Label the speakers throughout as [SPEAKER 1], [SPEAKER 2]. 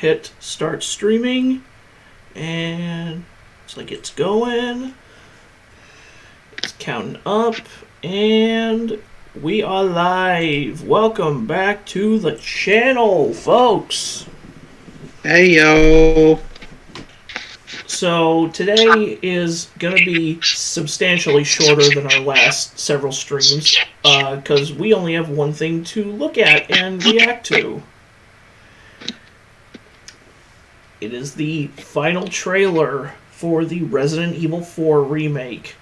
[SPEAKER 1] hit start streaming, and it's like it's going. It's counting up, and we are live. Welcome back to the channel, folks.
[SPEAKER 2] Hey, yo.
[SPEAKER 1] So today is going to be substantially shorter than our last several streams, because we only have one thing to look at and react to. It is the final trailer for the Resident Evil 4 remake.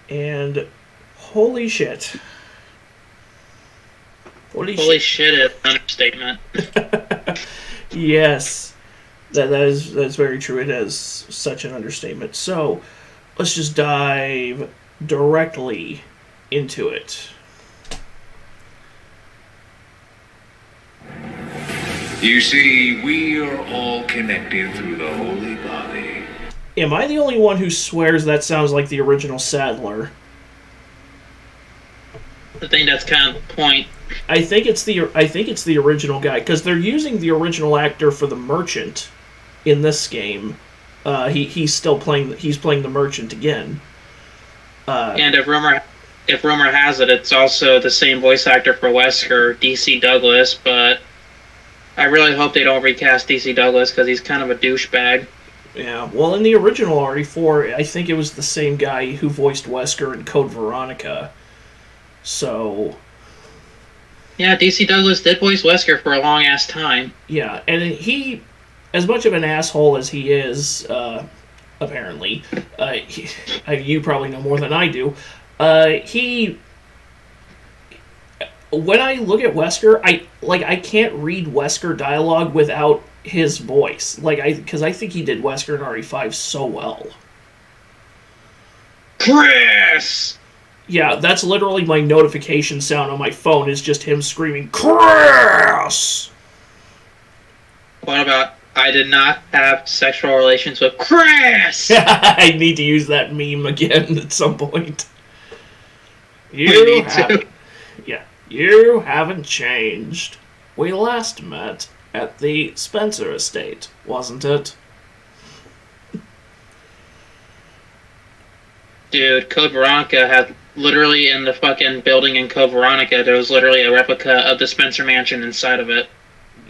[SPEAKER 1] And holy shit.
[SPEAKER 2] Holy shit is an understatement.
[SPEAKER 1] Yes. That's very true. It is such an understatement. So, let's just dive directly into it.
[SPEAKER 3] You see, we are all connected through the holy body.
[SPEAKER 1] Am I the only one who swears that sounds like the original Sadler?
[SPEAKER 2] I think that's kind of the point.
[SPEAKER 1] I think it's the original guy, because they're using the original actor for the Merchant in this game. He's playing the Merchant again.
[SPEAKER 2] And if rumor has it, it's also the same voice actor for Wesker, DC Douglas. But I really hope they don't recast DC Douglas because he's kind of a douchebag.
[SPEAKER 1] Yeah, well, in the original RE4, I think it was the same guy who voiced Wesker in Code Veronica. So...
[SPEAKER 2] yeah, DC Douglas did voice Wesker for a long-ass time.
[SPEAKER 1] Yeah, and he, as much of an asshole as he is, apparently, you probably know more than I do, when I look at Wesker, I can't read Wesker dialogue without his voice. Because I think he did Wesker in RE5 so well.
[SPEAKER 2] Chris!
[SPEAKER 1] Yeah, that's literally my notification sound on my phone, is just him screaming, Chris!
[SPEAKER 2] What about, I did not have sexual relations with Chris?
[SPEAKER 1] I need to use that meme again at some point. You haven't changed. We last met at the Spencer estate, wasn't it?
[SPEAKER 2] Dude, Code Veronica had literally in the fucking building in Code Veronica, there was literally a replica of the Spencer Mansion inside of it.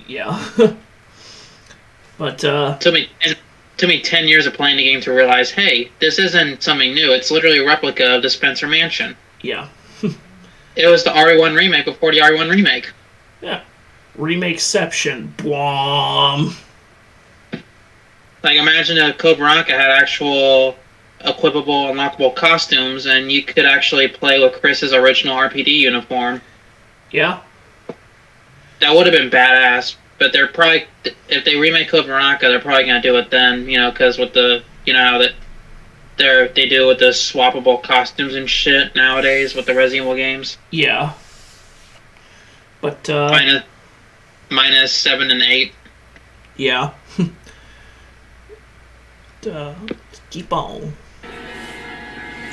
[SPEAKER 1] Yeah. But,
[SPEAKER 2] took me 10 years of playing the game to realize, hey, this isn't something new. It's literally a replica of the Spencer Mansion.
[SPEAKER 1] Yeah.
[SPEAKER 2] It was the RE1 remake before the RE1 remake.
[SPEAKER 1] Yeah. Remakeception. Blom.
[SPEAKER 2] Like, imagine if Code Veronica had actual equipable, unlockable costumes, and you could actually play with Chris's original RPD uniform.
[SPEAKER 1] Yeah.
[SPEAKER 2] That would have been badass. But they're probably, if they remake Code Veronica, they're probably gonna do it then, because with the, how that they do with the swappable costumes and shit nowadays with the Resident Evil games.
[SPEAKER 1] Yeah. But,
[SPEAKER 2] minus 7 and 8.
[SPEAKER 1] Yeah. Keep on.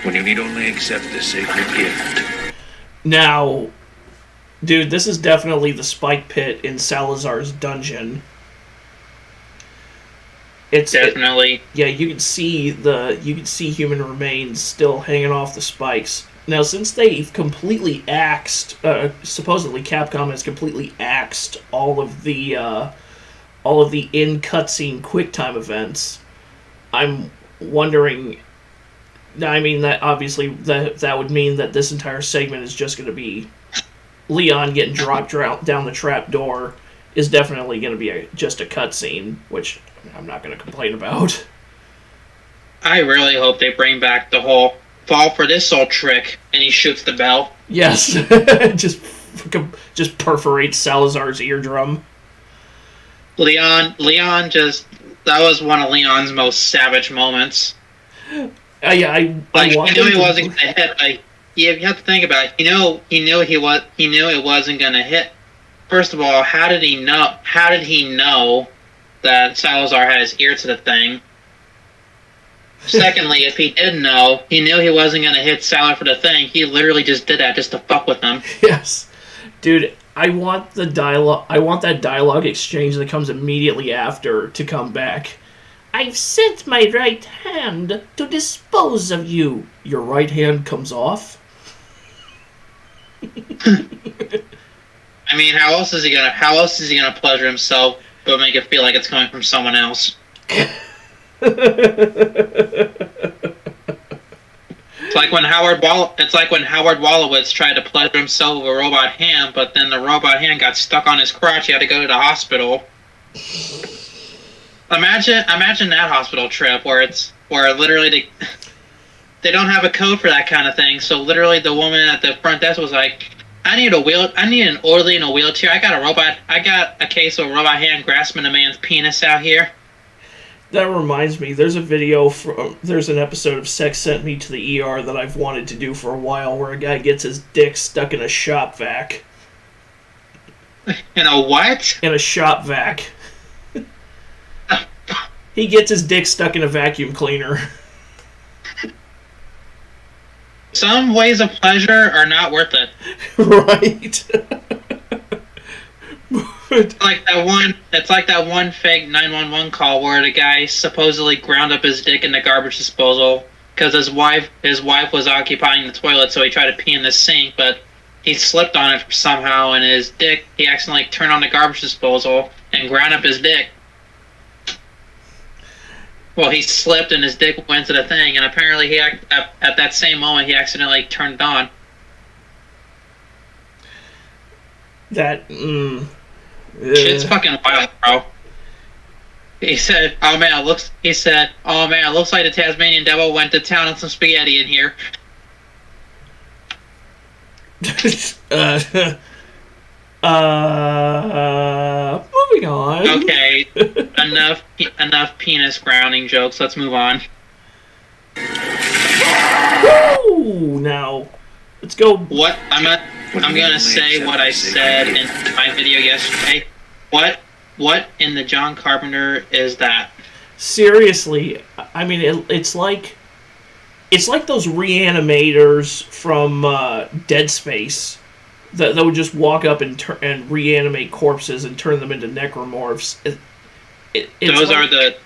[SPEAKER 3] When you need only accept the sacred gift.
[SPEAKER 1] Now, dude, this is definitely the spike pit in Salazar's dungeon. It's
[SPEAKER 2] definitely.
[SPEAKER 1] You can see human remains still hanging off the spikes. Now, since they've completely axed, supposedly Capcom has completely axed all of the in cutscene QuickTime events, I'm wondering. I mean, that obviously that would mean that this entire segment is just going to be Leon getting dropped down the trap door. Is definitely going to be just a cutscene, which I'm not going to complain about.
[SPEAKER 2] I really hope they bring back the whole fall for this old trick, and he shoots the bell.
[SPEAKER 1] Yes, just perforates Salazar's eardrum.
[SPEAKER 2] Leon that was one of Leon's most savage moments.
[SPEAKER 1] I
[SPEAKER 2] knew he wasn't going to hit. Like, you have to think about it. He knew it wasn't going to hit. First of all, how did he know that Salazar had his ear to the thing? Secondly, if he did know, he knew he wasn't going to hit Salazar for the thing. He literally just did that just to fuck with him.
[SPEAKER 1] Yes. Dude, I want the dialogue. I want that dialogue exchange that comes immediately after to come back. I've sent my right hand to dispose of you. Your right hand comes off.
[SPEAKER 2] I mean, how else is he gonna pleasure himself but make it feel like it's coming from someone else? It's like when Howard Wolowitz tried to pleasure himself with a robot hand, but then the robot hand got stuck on his crotch. He had to go to the hospital. Imagine that hospital trip where literally they don't have a code for that kind of thing. So literally the woman at the front desk was like, I need an orderly in a wheelchair. I got a case of a robot hand grasping a man's penis out here.
[SPEAKER 1] That reminds me, there's an episode of Sex Sent Me to the ER that I've wanted to do for a while where a guy gets his dick stuck in a shop vac.
[SPEAKER 2] In a what?
[SPEAKER 1] In a shop vac. He gets his dick stuck in a vacuum cleaner.
[SPEAKER 2] Some ways of pleasure are not worth it.
[SPEAKER 1] Right.
[SPEAKER 2] It's like that one fake 911 call where the guy supposedly ground up his dick in the garbage disposal because his wife was occupying the toilet, so he tried to pee in the sink, but he slipped on it somehow, and he accidentally turned on the garbage disposal and ground up his dick. Well, he slipped and his dick went to the thing, and apparently at that same moment he accidentally turned it on. Shit's fucking wild, bro. He said, "Oh man, it looks like the Tasmanian devil went to town on some spaghetti in here."
[SPEAKER 1] Moving on.
[SPEAKER 2] Okay, enough penis grounding jokes. Let's move on.
[SPEAKER 1] Woo! Now, let's go.
[SPEAKER 2] What I'm gonna say what I said in my video yesterday. What in the John Carpenter is that?
[SPEAKER 1] Seriously, I mean, it's like those reanimators from Dead Space that would just walk up and reanimate corpses and turn them into necromorphs.
[SPEAKER 2] Those are the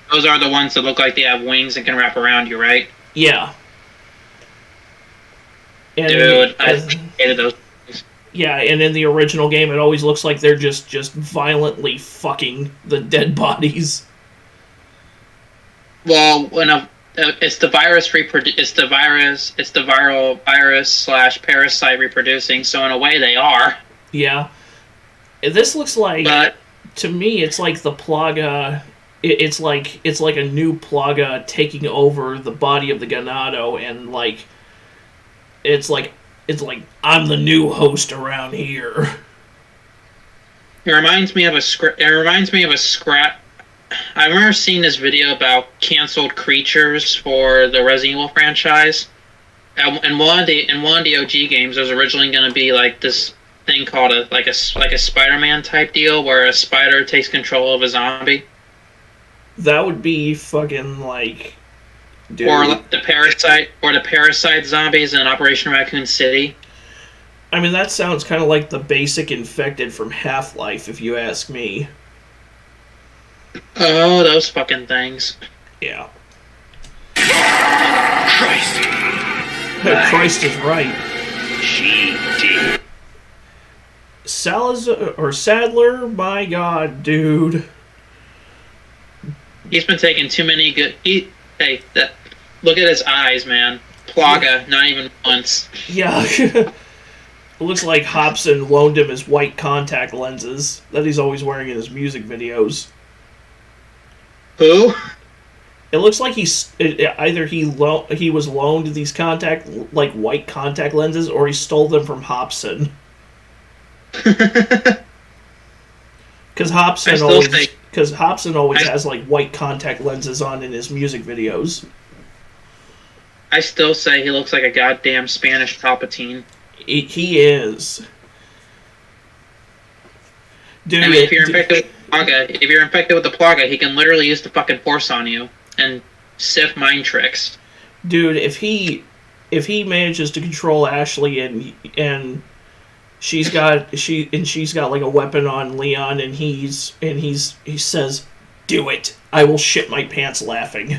[SPEAKER 2] ones that look like they have wings and can wrap around you, right?
[SPEAKER 1] Yeah. And
[SPEAKER 2] dude, I hated those.
[SPEAKER 1] Yeah, and in the original game, it always looks like they're just violently fucking the dead bodies.
[SPEAKER 2] Well, it's the viral virus/parasite reproducing. So in a way, they are.
[SPEAKER 1] Yeah, this looks like. But to me, it's like the Plaga. It's like a new Plaga taking over the body of the Ganado, and like, it's like I'm the new host around here.
[SPEAKER 2] It reminds me of a scrap. I remember seeing this video about canceled creatures for the Resident Evil franchise. In one of the OG games, there was originally going to be like this thing called a Spider-Man type deal where a spider takes control of a zombie.
[SPEAKER 1] That would be fucking like. Dude.
[SPEAKER 2] Or the parasite zombies in Operation Raccoon City.
[SPEAKER 1] I mean, that sounds kind of like the basic infected from Half-Life, if you ask me.
[SPEAKER 2] Oh, those fucking things.
[SPEAKER 1] Yeah.
[SPEAKER 3] Christ.
[SPEAKER 1] Christ is right.
[SPEAKER 3] She did.
[SPEAKER 1] Sadler, my god, dude.
[SPEAKER 2] He's been taking too many good... Look at his eyes, man. Plaga, not even once.
[SPEAKER 1] Yeah. It looks like Hobson loaned him his white contact lenses that he's always wearing in his music videos.
[SPEAKER 2] Who?
[SPEAKER 1] It looks like he was loaned these white contact lenses, or he stole them from Hobson. Because Hobson always has like white contact lenses on in his music videos.
[SPEAKER 2] I still say he looks like a goddamn Spanish Palpatine.
[SPEAKER 1] He is. Dude,
[SPEAKER 2] I mean, if you're infected with the Plaga, he can literally use the fucking Force on you and sift mind tricks.
[SPEAKER 1] Dude, if he manages to control Ashley and she's got like a weapon on Leon, and he says, "Do it. I will shit my pants laughing."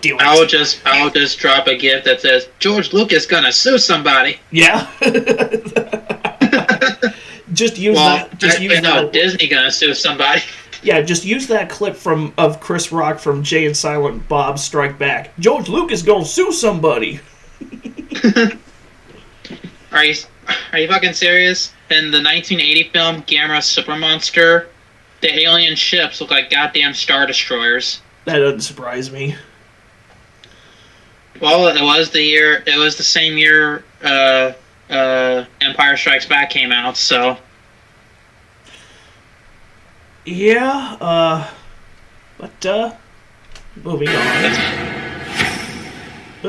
[SPEAKER 1] Do it.
[SPEAKER 2] I'll just drop a gift that says George Lucas gonna sue somebody.
[SPEAKER 1] Yeah. Just use that. Just use that.
[SPEAKER 2] Disney gonna sue somebody.
[SPEAKER 1] Yeah, just use that clip of Chris Rock from Jay and Silent Bob Strike Back. George Lucas gonna sue somebody.
[SPEAKER 2] Are you fucking serious? In the 1980 film Gamera Super Monster, the alien ships look like goddamn Star Destroyers.
[SPEAKER 1] That doesn't surprise me.
[SPEAKER 2] Well, it was the same year Empire Strikes Back came out, so.
[SPEAKER 1] Yeah, but, moving on.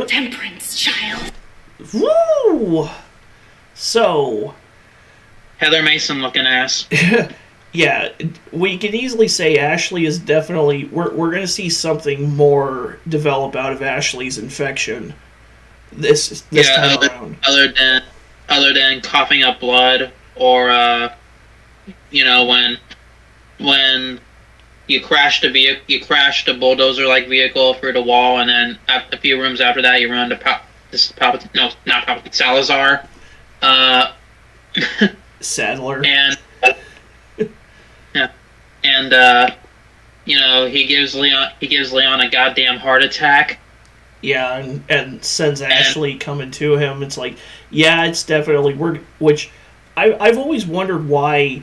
[SPEAKER 4] Temperance, child.
[SPEAKER 1] Woo! So.
[SPEAKER 2] Heather Mason looking ass.
[SPEAKER 1] Yeah, we can easily say Ashley is definitely... We're going to see something more develop out of Ashley's infection this time around.
[SPEAKER 2] Other than coughing up blood, or, when you crashed a bulldozer-like vehicle through the wall, and then a few rooms after that you run to Salazar.
[SPEAKER 1] Sadler.
[SPEAKER 2] And... Yeah, and he gives Leon a goddamn heart attack.
[SPEAKER 1] Yeah, and sends Ashley coming to him. It's like, yeah, it's definitely which I've always wondered why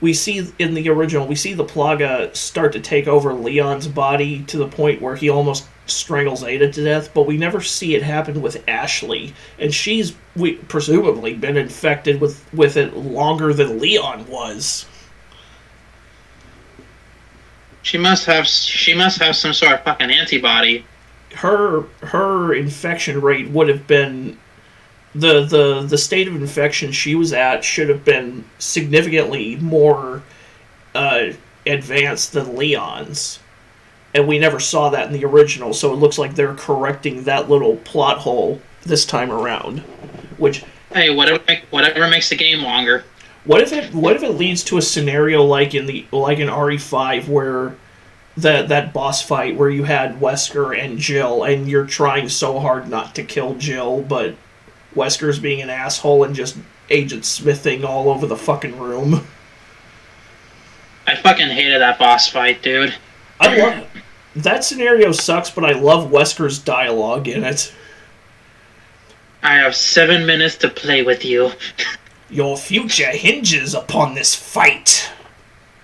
[SPEAKER 1] we see in the original the Plaga start to take over Leon's body to the point where he almost strangles Ada to death, but we never see it happen with Ashley, and she's presumably been infected with it longer than Leon was.
[SPEAKER 2] She must have some sort of fucking antibody.
[SPEAKER 1] Her infection rate would have been the state of infection she was at should have been significantly more advanced than Leon's, and we never saw that in the original. So it looks like they're correcting that little plot hole this time around. Which,
[SPEAKER 2] hey, whatever makes the game longer.
[SPEAKER 1] What if it leads to a scenario like in RE5 where that boss fight where you had Wesker and Jill, and you're trying so hard not to kill Jill, but Wesker's being an asshole and just Agent Smithing all over the fucking room.
[SPEAKER 2] I fucking hated that boss fight, dude.
[SPEAKER 1] I love that scenario. Sucks, but I love Wesker's dialogue in it.
[SPEAKER 2] I have 7 minutes to play with you.
[SPEAKER 1] Your future hinges upon this fight.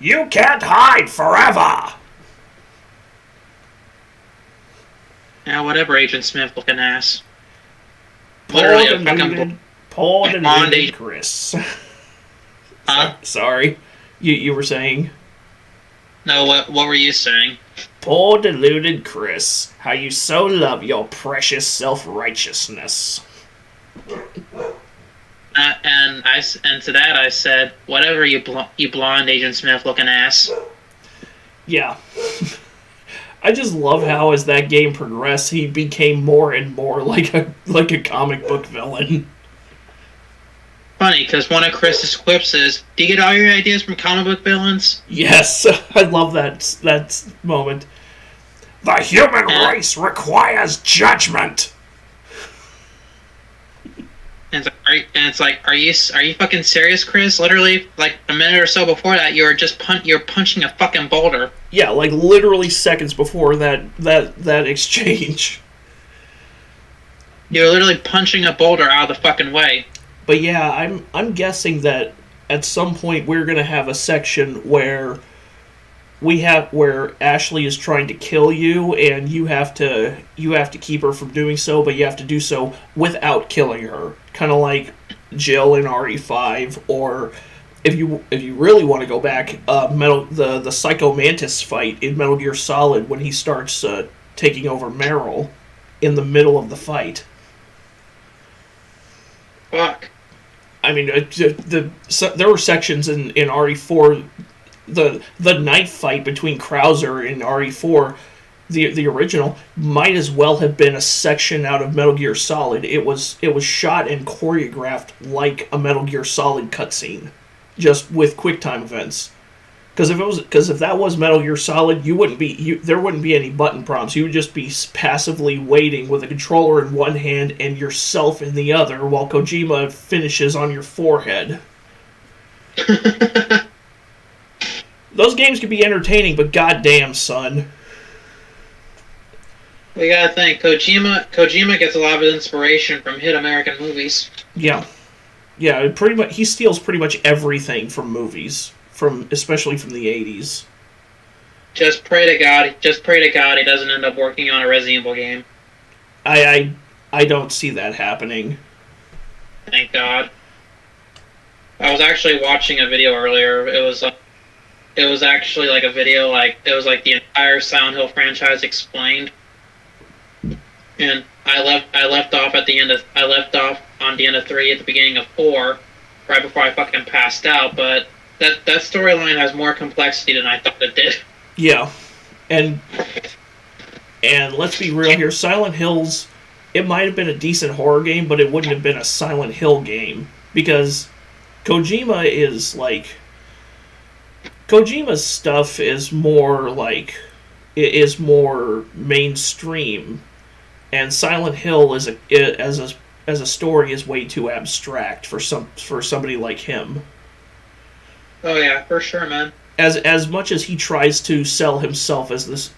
[SPEAKER 1] You can't hide forever.
[SPEAKER 2] Yeah, whatever, Agent Smith looking ass.
[SPEAKER 1] Poor deluded Chris.
[SPEAKER 2] Huh?
[SPEAKER 1] Sorry. You were saying?
[SPEAKER 2] No, what were you saying?
[SPEAKER 1] Poor deluded Chris. How you so love your precious self-righteousness.
[SPEAKER 2] And to that I said, whatever, you blonde Agent Smith looking ass.
[SPEAKER 1] Yeah. I just love how as that game progressed, he became more and more like a comic book villain.
[SPEAKER 2] Funny, because one of Chris's quips is, "Do you get all your ideas from comic book villains?"
[SPEAKER 1] Yes, I love that moment. The human race requires judgment.
[SPEAKER 2] And it's like, are you fucking serious, Chris? Literally, like a minute or so before that, you're punching a fucking boulder.
[SPEAKER 1] Yeah, like literally seconds before that exchange.
[SPEAKER 2] You're literally punching a boulder out of the fucking way.
[SPEAKER 1] But yeah, I'm guessing that at some point we're gonna have a section where Ashley is trying to kill you, and you have to keep her from doing so, but you have to do so without killing her. Kind of like Jill in RE5, or if you really want to go back, the Psycho Mantis fight in Metal Gear Solid when he starts taking over Meryl in the middle of the fight.
[SPEAKER 2] Fuck.
[SPEAKER 1] I mean, there were sections in RE4. The knife fight between Krauser and RE4 the original might as well have been a section out of Metal Gear Solid. It was shot and choreographed like a Metal Gear Solid cutscene, just with QuickTime events. Because if that was Metal Gear Solid, there wouldn't be any button prompts. You would just be passively waiting with a controller in one hand and yourself in the other, while Kojima finishes on your forehead. Those games could be entertaining, but goddamn, son.
[SPEAKER 2] We gotta think, Kojima gets a lot of inspiration from hit American movies.
[SPEAKER 1] Yeah, pretty much. He steals pretty much everything from movies, especially from the 80s.
[SPEAKER 2] Just pray to God he doesn't end up working on a Resident Evil game.
[SPEAKER 1] I don't see that happening.
[SPEAKER 2] Thank God. I was actually watching a video earlier. It was actually like a video, it was like the entire Silent Hill franchise explained. And I left off on the end of 3 at the beginning of 4, right before I fucking passed out. But that storyline has more complexity than I thought it did.
[SPEAKER 1] Yeah, and let's be real here. Silent Hills, it might have been a decent horror game, but it wouldn't have been a Silent Hill game because Kojima's stuff is more mainstream. And Silent Hill as a story is way too abstract for somebody like him.
[SPEAKER 2] Oh yeah, for sure, man.
[SPEAKER 1] As much as he tries to sell himself as this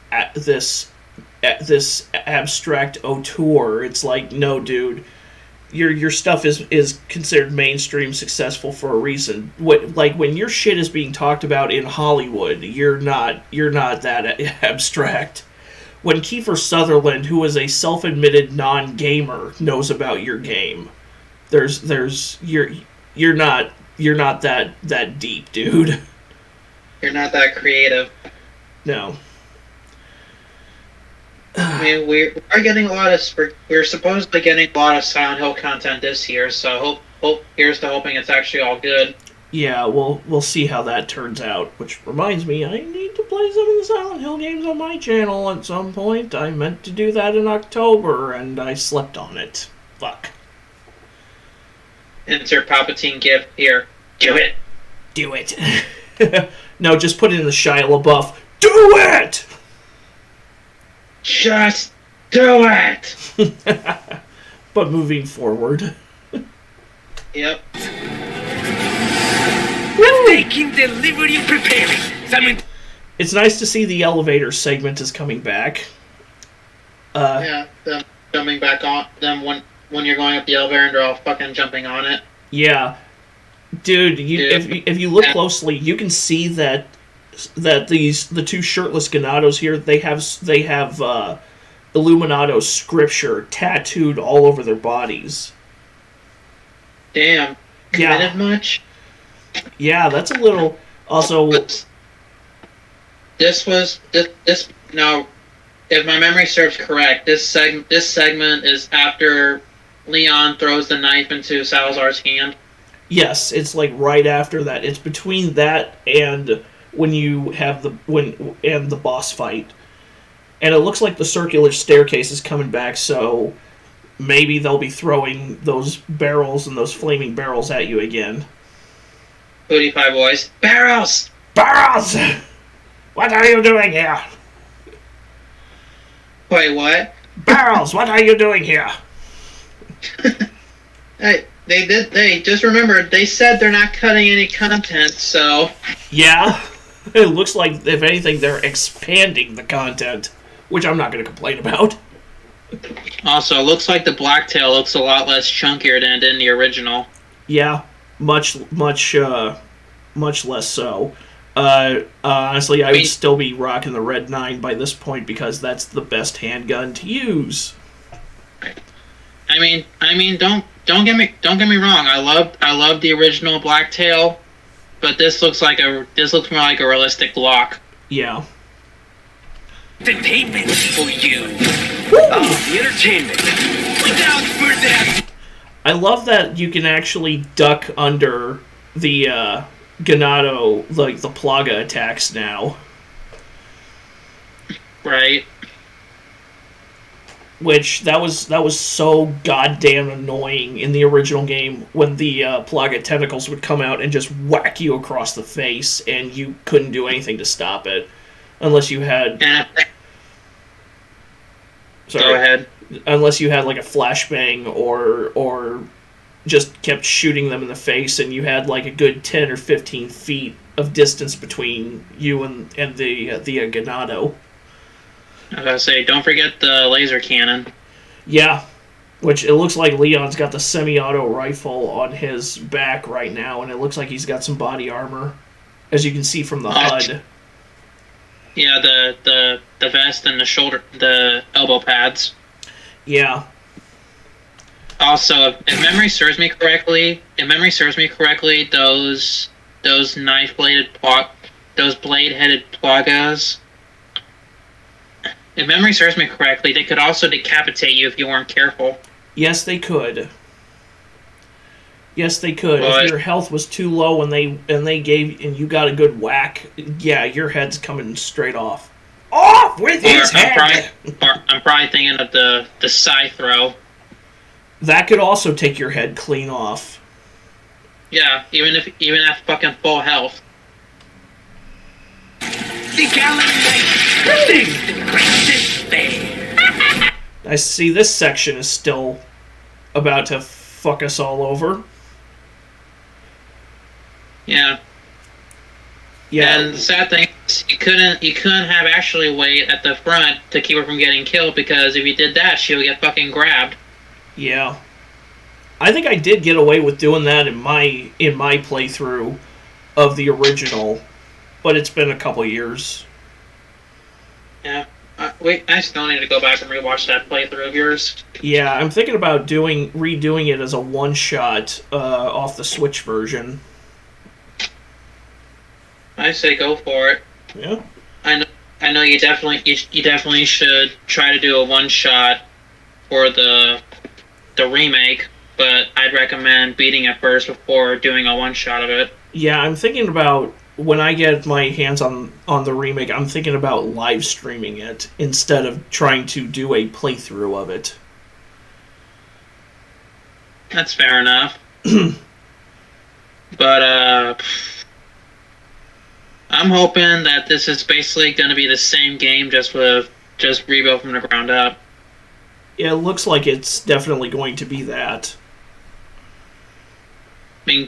[SPEAKER 1] abstract auteur, it's like, no, dude, your stuff is considered mainstream successful for a reason. When your shit is being talked about in Hollywood, you're not that abstract. When Kiefer Sutherland, who is a self-admitted non-gamer, knows about your game, you're not that deep, dude.
[SPEAKER 2] You're not that creative.
[SPEAKER 1] No.
[SPEAKER 2] I mean, we're supposedly getting a lot of Silent Hill content this year, so here's to hoping it's actually all good.
[SPEAKER 1] Yeah, we'll see how that turns out. Which reminds me, I need to play some of the Silent Hill games on my channel at some point. I meant to do that in October, and I slept on it. Fuck.
[SPEAKER 2] Insert Palpatine gift here. Do it.
[SPEAKER 1] Do it. No, just put it in the Shia LaBeouf. Do it!
[SPEAKER 2] Just do it!
[SPEAKER 1] But moving forward.
[SPEAKER 2] Yep.
[SPEAKER 4] Taking delivery and preparing.
[SPEAKER 1] It's nice to see the elevator segment is coming back.
[SPEAKER 2] Yeah, them jumping back on them when you're going up the elevator and they're all fucking jumping on it.
[SPEAKER 1] Yeah, dude. If you look closely, you can see that the two shirtless Ganados here, they have Illuminato scripture tattooed all over their bodies.
[SPEAKER 2] Damn. Committed much?
[SPEAKER 1] Yeah, that's a little. Also,
[SPEAKER 2] this now, if my memory serves correct, this segment is after Leon throws the knife into Salazar's hand.
[SPEAKER 1] Yes, it's like right after that. It's between that and when you have the boss fight, and it looks like the circular staircase is coming back. So maybe they'll be throwing those barrels and those flaming barrels at you again.
[SPEAKER 2] Booty Pie Boys. Barrels!
[SPEAKER 1] Barrels! What are you doing here?
[SPEAKER 2] Wait, what?
[SPEAKER 1] Barrels, what are you doing here?
[SPEAKER 2] Hey, they just remember, they said they're not cutting any content, so...
[SPEAKER 1] Yeah, it looks like, if anything, they're expanding the content, which I'm not going to complain about.
[SPEAKER 2] Also, it looks like the Blacktail looks a lot less chunkier than it did in the original.
[SPEAKER 1] Yeah, much less so. Honestly, I would still be rocking the Red 9 by this point because that's the best handgun to use.
[SPEAKER 2] I mean, don't get me wrong. I love the original Blacktail, but this looks more like a realistic Glock.
[SPEAKER 1] Yeah.
[SPEAKER 4] Entertainment for you. The entertainment. Without further.
[SPEAKER 1] I love that you can actually duck under the Ganado, like the Plaga attacks now.
[SPEAKER 2] Right.
[SPEAKER 1] which that was so goddamn annoying in the original game when the Plaga tentacles would come out and just whack you across the face, and you couldn't do anything to stop it unless you had. Sorry,
[SPEAKER 2] go ahead.
[SPEAKER 1] Unless you had like a flashbang or just kept shooting them in the face, and you had like a good 10 or 15 feet of distance between you and the Ganado.
[SPEAKER 2] I was gonna say, don't forget the laser cannon.
[SPEAKER 1] Yeah, which it looks like Leon's got the semi-auto rifle on his back right now, and it looks like he's got some body armor, as you can see from the HUD.
[SPEAKER 2] Yeah, the vest and the elbow pads.
[SPEAKER 1] Yeah.
[SPEAKER 2] Also, if memory serves me correctly, those those blade-headed plagas. If memory serves me correctly, they could also decapitate you if you weren't careful.
[SPEAKER 1] Yes, they could. Yes, they could.
[SPEAKER 2] But,
[SPEAKER 1] if your health was too low and you got a good whack, yeah, your head's coming straight off. Off with his head.
[SPEAKER 2] I'm probably thinking of the scythe throw.
[SPEAKER 1] That could also take your head clean off.
[SPEAKER 2] Yeah, even at fucking full health.
[SPEAKER 4] The Galilei the greatest fair.
[SPEAKER 1] I see this section is still about to fuck us all over.
[SPEAKER 2] Yeah.
[SPEAKER 1] Yeah.
[SPEAKER 2] And the sad thing is you couldn't have Ashley wait at the front to keep her from getting killed, because if you did that, she would get fucking grabbed.
[SPEAKER 1] Yeah. I think I did get away with doing that in my playthrough of the original, but it's been a couple years.
[SPEAKER 2] Yeah. I still need to go back and rewatch that playthrough of yours.
[SPEAKER 1] Yeah, I'm thinking about redoing it as a one-shot off the Switch version.
[SPEAKER 2] I say go for it.
[SPEAKER 1] Yeah.
[SPEAKER 2] I know you definitely should try to do a one-shot for the remake, but I'd recommend beating it first before doing a one-shot of it.
[SPEAKER 1] Yeah, I'm thinking about, when I get my hands on the remake, I'm thinking about live streaming it instead of trying to do a playthrough of it.
[SPEAKER 2] That's fair enough. But I'm hoping that this is basically going to be the same game, just rebuilt from the ground up.
[SPEAKER 1] Yeah, it looks like it's definitely going to be that.
[SPEAKER 2] I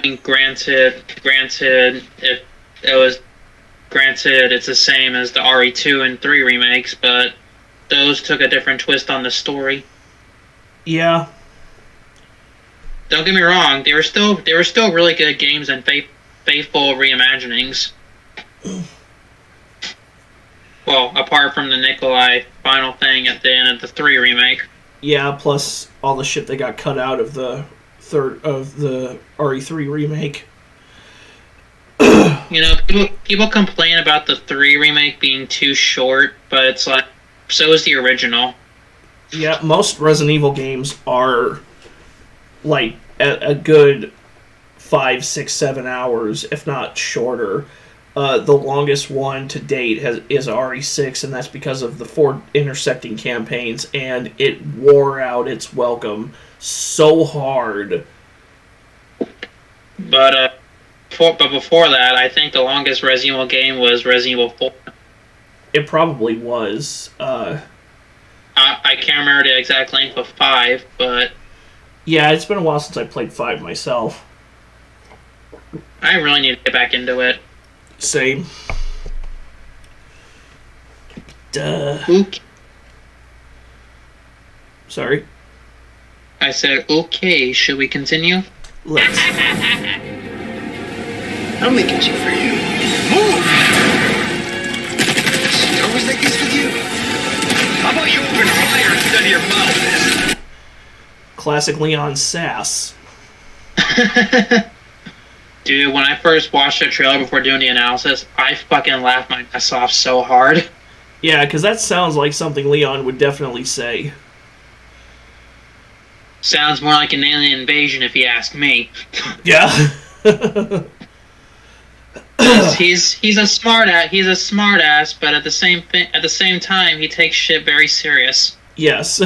[SPEAKER 2] mean, granted, if it was granted, it's the same as the RE2 and 3 remakes, but those took a different twist on the story.
[SPEAKER 1] Yeah.
[SPEAKER 2] Don't get me wrong; they were still really good games and faithful reimaginings. Well, apart from the Nikolai final thing at the end of the 3 remake.
[SPEAKER 1] Yeah, plus all the shit they got cut out of the RE3 remake.
[SPEAKER 2] You know, people complain about the 3 remake being too short, but it's like, so is the original.
[SPEAKER 1] Yeah, most Resident Evil games are like a good 5, 6, 7 hours, if not shorter. The longest one to date is RE6, and that's because of the 4 intersecting campaigns, and it wore out its welcome so hard.
[SPEAKER 2] But before that, I think the longest Resident Evil game was Resident Evil 4.
[SPEAKER 1] It probably was.
[SPEAKER 2] I can't remember the exact length of 5, but
[SPEAKER 1] yeah, it's been a while since I played 5 myself.
[SPEAKER 2] I really need to get back into it.
[SPEAKER 1] Same. Duh.
[SPEAKER 2] Okay.
[SPEAKER 1] Sorry?
[SPEAKER 2] I said, okay, should we continue?
[SPEAKER 1] Let's.
[SPEAKER 4] I'll make it for you. Move! She always like this with you? How about you open fire instead of your mouth?
[SPEAKER 1] Classic Leon sass.
[SPEAKER 2] Dude, when I first watched the trailer before doing the analysis, I fucking laughed my ass off so hard.
[SPEAKER 1] Yeah, because that sounds like something Leon would definitely say.
[SPEAKER 2] Sounds more like an alien invasion if you ask me.
[SPEAKER 1] Yeah.
[SPEAKER 2] he's a smart ass, but at the same time he takes shit very serious.
[SPEAKER 1] Yes.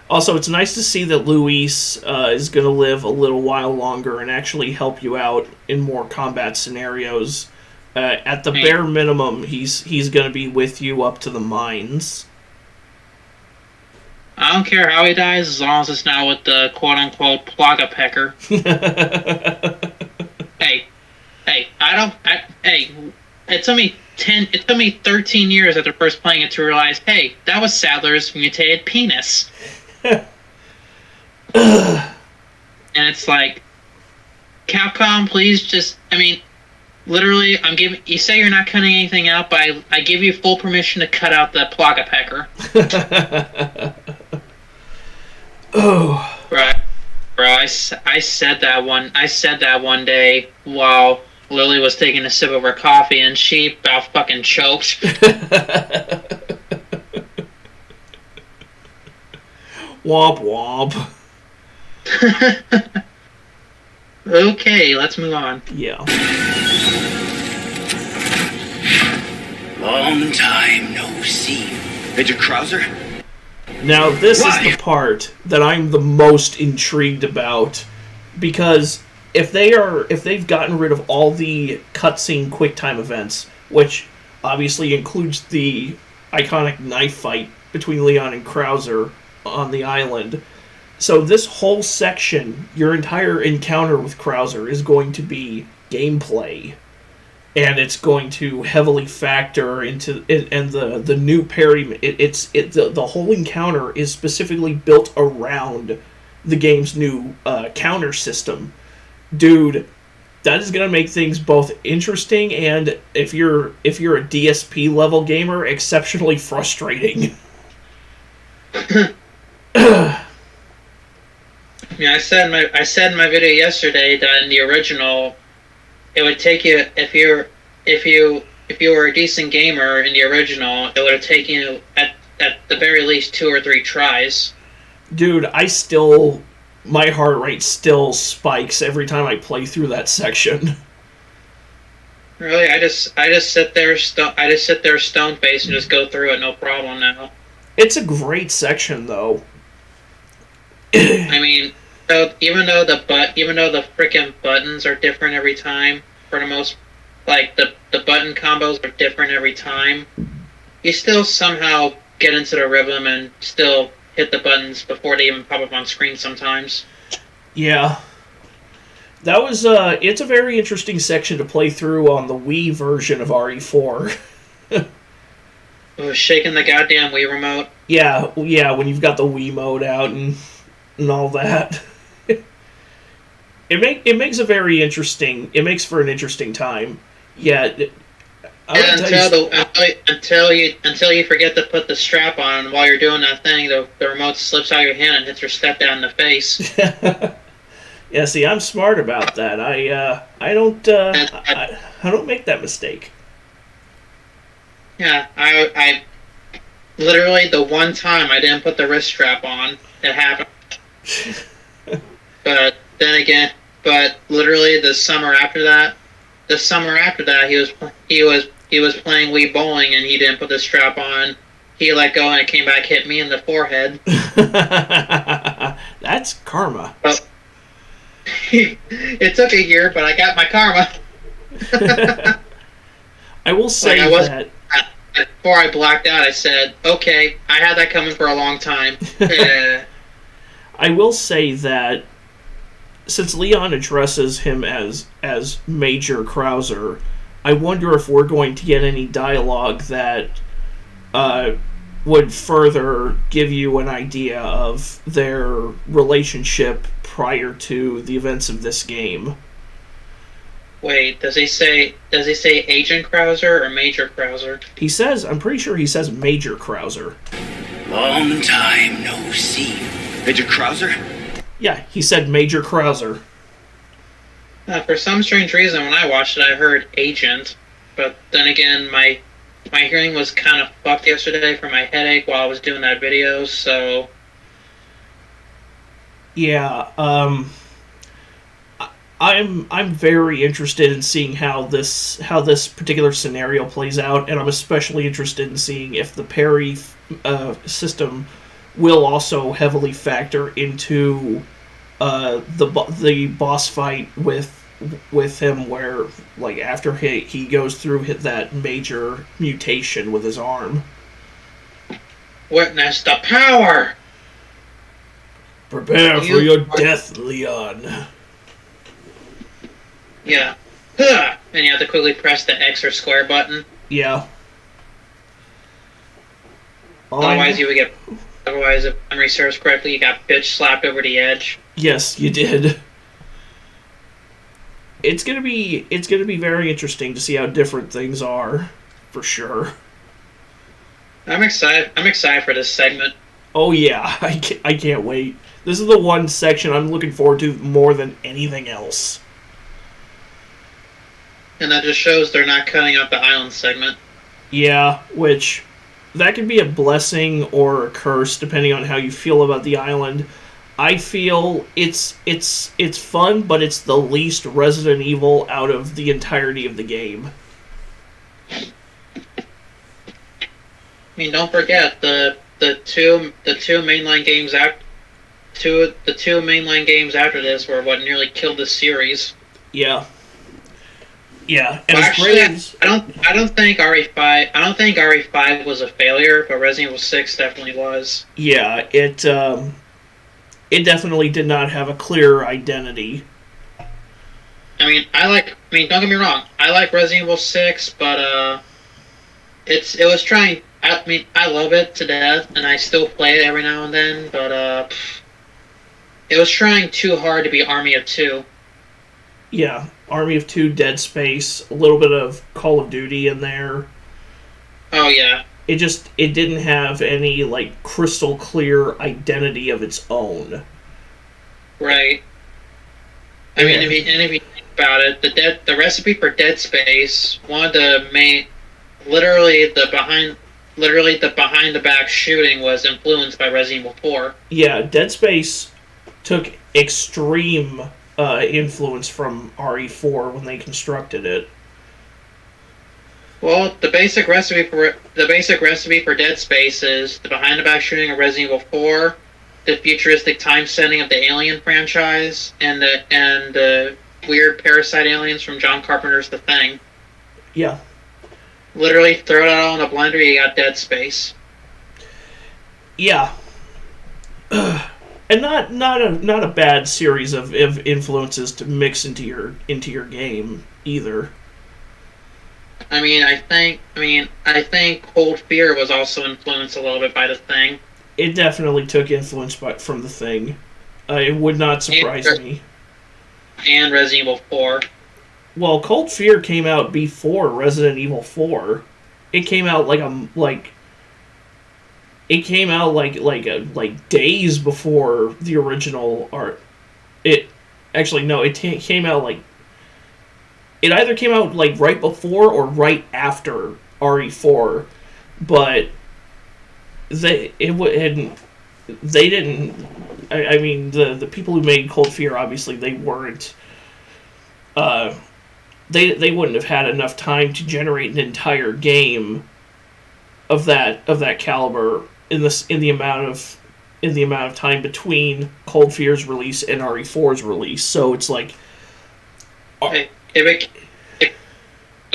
[SPEAKER 1] Also, it's nice to see that Luis is going to live a little while longer and actually help you out in more combat scenarios. At the bare minimum, he's going to be with you up to the mines.
[SPEAKER 2] I don't care how he dies as long as it's not with the quote-unquote Plaga Pecker. Hey, it took me 13 years after first playing it to realize, hey, that was Sadler's mutated penis. And it's like, Capcom, please just, literally, you say you're not cutting anything out, but I give you full permission to cut out the Plaga Pecker.
[SPEAKER 1] Oh.
[SPEAKER 2] Right. Bro, I said that one day while Lily was taking a sip of her coffee and she about fucking choked.
[SPEAKER 1] Womp womp.
[SPEAKER 2] Okay, let's move on.
[SPEAKER 1] Yeah.
[SPEAKER 4] Long time no see. Major Krauser?
[SPEAKER 1] Now, this is the part that I'm the most intrigued about, because if they've gotten rid of all the cutscene QuickTime events, which obviously includes the iconic knife fight between Leon and Krauser on the island, so this whole section, your entire encounter with Krauser, is going to be gameplay. And it's going to heavily factor into it, and the new parry. The whole encounter is specifically built around the game's new counter system, dude. That is gonna make things both interesting and, if you're a DSP level gamer, exceptionally frustrating.
[SPEAKER 2] Yeah, I said in my video yesterday that in the original, it would take you, if you were a decent gamer in the original, it would have taken you at the very least 2 or 3 tries.
[SPEAKER 1] Dude, my heart rate still spikes every time I play through that section.
[SPEAKER 2] Really, I just sit there stone faced and just go through it, no problem now.
[SPEAKER 1] It's a great section, though.
[SPEAKER 2] So even though the freaking buttons are different every time, for the most, like the button combos are different every time, you still somehow get into the rhythm and still hit the buttons before they even pop up on screen sometimes.
[SPEAKER 1] Yeah. That was it's a very interesting section to play through on the Wii version of RE4.
[SPEAKER 2] Shaking the goddamn Wii remote.
[SPEAKER 1] Yeah, when you've got the Wii mode out and all that. It makes for an interesting time. Yeah.
[SPEAKER 2] Until you forget to put the strap on while you're doing that thing, the remote slips out of your hand and hits your stepdad in the face.
[SPEAKER 1] Yeah, see, I'm smart about that. I don't make that mistake.
[SPEAKER 2] Yeah, I literally, the one time I didn't put the wrist strap on, it happened. But then again, literally the summer after that, he was playing Wii bowling and he didn't put the strap on. He let go and it came back, hit me in the forehead.
[SPEAKER 1] That's karma.
[SPEAKER 2] Well, it took a year, but I got my karma.
[SPEAKER 1] I will say that
[SPEAKER 2] before I blacked out, I said, "Okay, I had that coming for a long time."
[SPEAKER 1] I will say that since Leon addresses him as Major Krauser, I wonder if we're going to get any dialogue that would further give you an idea of their relationship prior to the events of this game.
[SPEAKER 2] Wait, does he say Agent Krauser or Major Krauser?
[SPEAKER 1] I'm pretty sure he says Major Krauser.
[SPEAKER 4] Long time no see. Major Krauser?
[SPEAKER 1] Yeah, he said Major Krauser.
[SPEAKER 2] For some strange reason, when I watched it, I heard Agent. But then again, my hearing was kind of fucked yesterday from my headache while I was doing that video, so...
[SPEAKER 1] Yeah, I'm very interested in seeing how this particular scenario plays out, and I'm especially interested in seeing if the parry system will also heavily factor into the boss fight with him, where like after he goes through that major mutation with his arm.
[SPEAKER 2] Witness the power.
[SPEAKER 1] Prepare for your death, Leon.
[SPEAKER 2] Yeah. And you have to quickly press the X or square button.
[SPEAKER 1] Yeah.
[SPEAKER 2] Otherwise, you would get. Otherwise, if memory serves correctly, you got bitch slapped over the edge.
[SPEAKER 1] Yes, you did. It's gonna be very interesting to see how different things are, for sure.
[SPEAKER 2] I'm excited. I'm excited for this segment.
[SPEAKER 1] Oh yeah, I can't wait. This is the one section I'm looking forward to more than anything else.
[SPEAKER 2] And that just shows they're not cutting out the island segment.
[SPEAKER 1] Yeah, which that could be a blessing or a curse depending on how you feel about the island. I feel it's fun, but it's the least Resident Evil out of the entirety of the game.
[SPEAKER 2] I mean, don't forget the two mainline games after this were what nearly killed the series.
[SPEAKER 1] Yeah. Yeah, and
[SPEAKER 2] well, actually,
[SPEAKER 1] as...
[SPEAKER 2] I don't think RE5 was a failure, but Resident Evil 6 definitely was.
[SPEAKER 1] Yeah, it definitely did not have a clear identity.
[SPEAKER 2] I mean, don't get me wrong, I like Resident Evil 6, but it was trying. I mean, I love it to death, and I still play it every now and then, but it was trying too hard to be Army of Two.
[SPEAKER 1] Yeah, Army of Two, Dead Space, a little bit of Call of Duty in there.
[SPEAKER 2] Oh yeah.
[SPEAKER 1] It didn't have any like crystal clear identity of its own.
[SPEAKER 2] Right. I mean, if you think about it, the recipe for Dead Space, one of the main, literally the behind the back shooting was influenced by Resident Evil 4.
[SPEAKER 1] Yeah, Dead Space took extreme influence from RE4 when they constructed it.
[SPEAKER 2] Well, the basic recipe for Dead Space is the behind the back shooting of Resident Evil 4, the futuristic time setting of the Alien franchise, and the weird parasite aliens from John Carpenter's The Thing.
[SPEAKER 1] Yeah.
[SPEAKER 2] Literally throw it all in a blender, you got Dead Space.
[SPEAKER 1] Yeah. And not a bad series of influences to mix into your game either.
[SPEAKER 2] I think Cold Fear was also influenced a little bit by The Thing.
[SPEAKER 1] It definitely took influence from The Thing. It would not surprise me.
[SPEAKER 2] And Resident Evil 4.
[SPEAKER 1] Well, Cold Fear came out before Resident Evil 4. It came out like days before the original art. It came out like it either came out like right before or right after RE4, but they didn't. I mean, the people who made Cold Fear, obviously they weren't. They wouldn't have had enough time to generate an entire game of that caliber in the amount of time between Cold Fear's release and RE4's release. So it's like,
[SPEAKER 2] go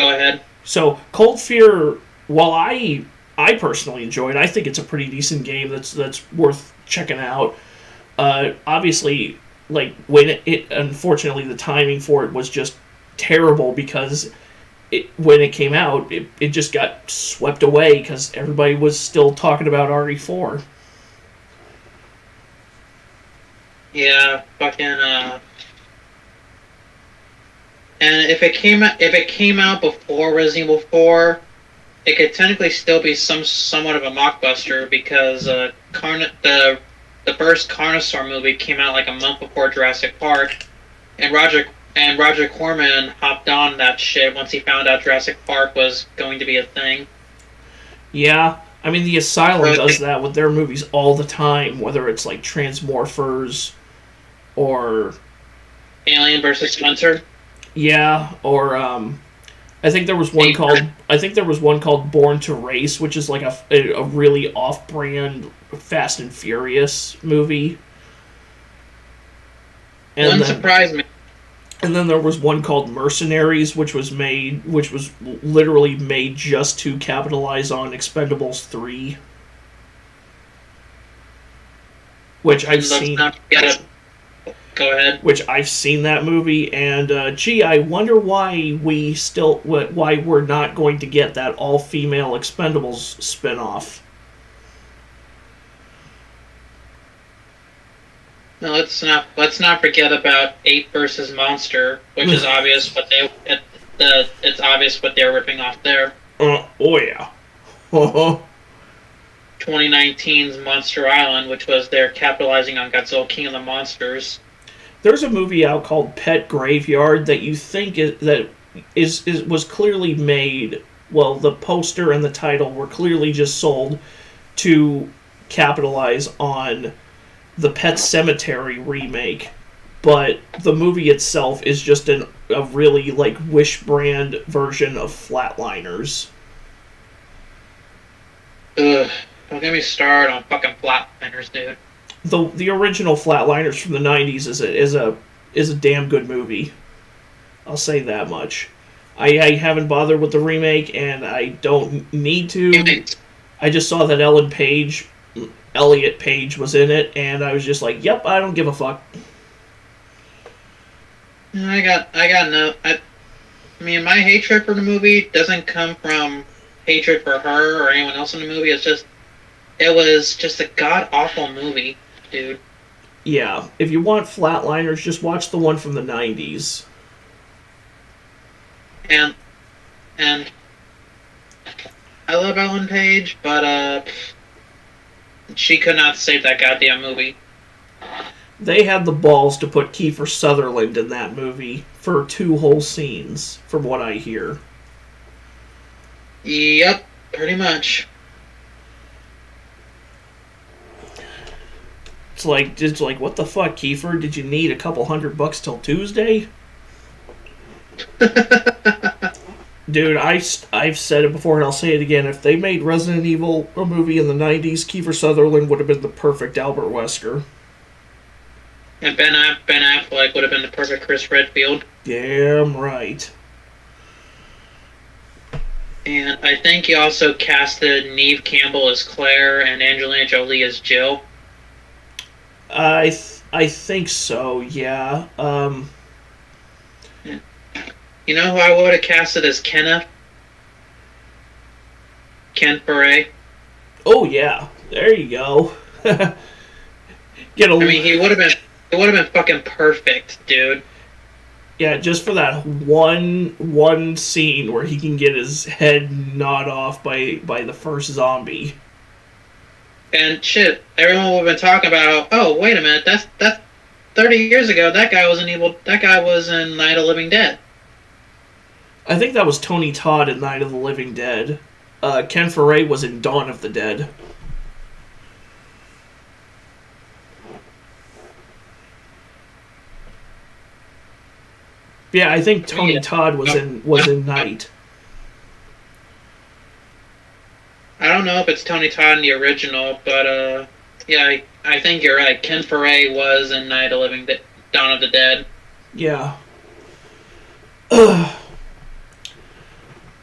[SPEAKER 2] ahead.
[SPEAKER 1] So Cold Fear, while I personally enjoy it, I think it's a pretty decent game that's worth checking out. Obviously, like when it unfortunately the timing for it was just terrible because when it came out, it just got swept away because everybody was still talking about RE4.
[SPEAKER 2] Yeah, fucking. And if it came out before Resident Evil 4, it could technically still be somewhat of a mockbuster because the first Carnosaur movie came out like a month before Jurassic Park, and Roger Corman hopped on that shit once he found out Jurassic Park was going to be a thing.
[SPEAKER 1] Yeah, I mean, the Asylum does that with their movies all the time, whether it's like Transmorphers or
[SPEAKER 2] Alien vs. Hunter.
[SPEAKER 1] Yeah, or I think there was one called Born to Race, which is like a really off-brand Fast and Furious movie.
[SPEAKER 2] Wouldn't surprise me.
[SPEAKER 1] And then there was one called Mercenaries, which was literally made just to capitalize on Expendables 3. Which I've seen.
[SPEAKER 2] Go ahead.
[SPEAKER 1] Which I've seen that movie, and I wonder why we're not going to get that all-female Expendables spin-off.
[SPEAKER 2] No, let's not forget about Ape versus Monster, which is obvious it's obvious what they're ripping off there.
[SPEAKER 1] Oh yeah.
[SPEAKER 2] 2019's Monster Island, which was they're capitalizing on Godzilla King of the Monsters.
[SPEAKER 1] There's a movie out called Pet Graveyard that you think was clearly made. Well, the poster and the title were clearly just sold to capitalize on the Pet Sematary remake, but the movie itself is just a really Wish brand version of Flatliners.
[SPEAKER 2] Ugh, don't get me started on fucking Flatliners, dude.
[SPEAKER 1] The original Flatliners from the 90s is a damn good movie. I'll say that much. I haven't bothered with the remake, and I don't need to. I just saw that Elliot Page was in it, and I was just like, yep, I don't give a fuck.
[SPEAKER 2] I mean, my hatred for the movie doesn't come from hatred for her or anyone else in the movie. It was just a god-awful movie, dude.
[SPEAKER 1] Yeah, if you want Flatliners, just watch the one from the 90s.
[SPEAKER 2] And I love Ellen Page, but she could not save that goddamn movie.
[SPEAKER 1] They had the balls to put Kiefer Sutherland in that movie for 2 whole scenes, from what I hear.
[SPEAKER 2] Yep, pretty much.
[SPEAKER 1] It's like, what the fuck, Kiefer? Did you need a couple $100 till Tuesday? Dude, I've said it before and I'll say it again. If they made Resident Evil a movie in the 90s, Kiefer Sutherland would have been the perfect Albert Wesker.
[SPEAKER 2] And Ben Affleck would have been the perfect Chris Redfield.
[SPEAKER 1] Damn right.
[SPEAKER 2] And I think he also casted Neve Campbell as Claire and Angelina Jolie as Jill.
[SPEAKER 1] I think so, yeah.
[SPEAKER 2] You know who I would have casted as Kenneth? Ken Foray.
[SPEAKER 1] Oh yeah, there you go.
[SPEAKER 2] I mean, he would have been fucking perfect, dude.
[SPEAKER 1] Yeah, just for that one scene where he can get his head gnawed off by the first zombie.
[SPEAKER 2] And shit, everyone would have been talking about, oh, wait a minute, that's 30 years ago, that guy was in Night of the Living Dead.
[SPEAKER 1] I think that was Tony Todd in Night of the Living Dead. Ken Foray was in Dawn of the Dead. Yeah, I think Tony Todd was in Night.
[SPEAKER 2] I don't know if it's Tony Todd in the original, but yeah, I think you're right. Ken Foray was in Night of the Living Dead, Dawn of the Dead.
[SPEAKER 1] Yeah.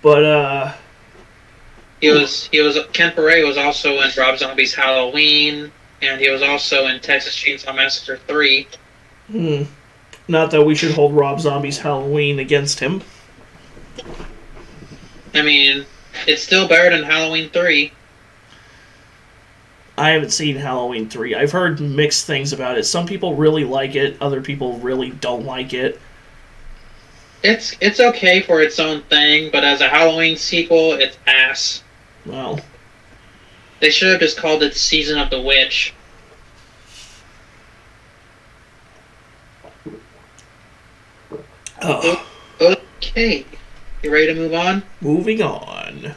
[SPEAKER 1] But
[SPEAKER 2] Ken Foray was also in Rob Zombie's Halloween, and he was also in Texas Chainsaw Massacre 3.
[SPEAKER 1] Not that we should hold Rob Zombie's Halloween against him.
[SPEAKER 2] I mean, it's still better than Halloween 3.
[SPEAKER 1] I haven't seen Halloween 3. I've heard mixed things about it. Some people really like it, other people really don't like it.
[SPEAKER 2] It's okay for its own thing, but as a Halloween sequel, it's ass.
[SPEAKER 1] Well,
[SPEAKER 2] they should have just called it Season of the Witch.
[SPEAKER 1] Oh.
[SPEAKER 2] Okay. You ready to move on?
[SPEAKER 1] Moving on.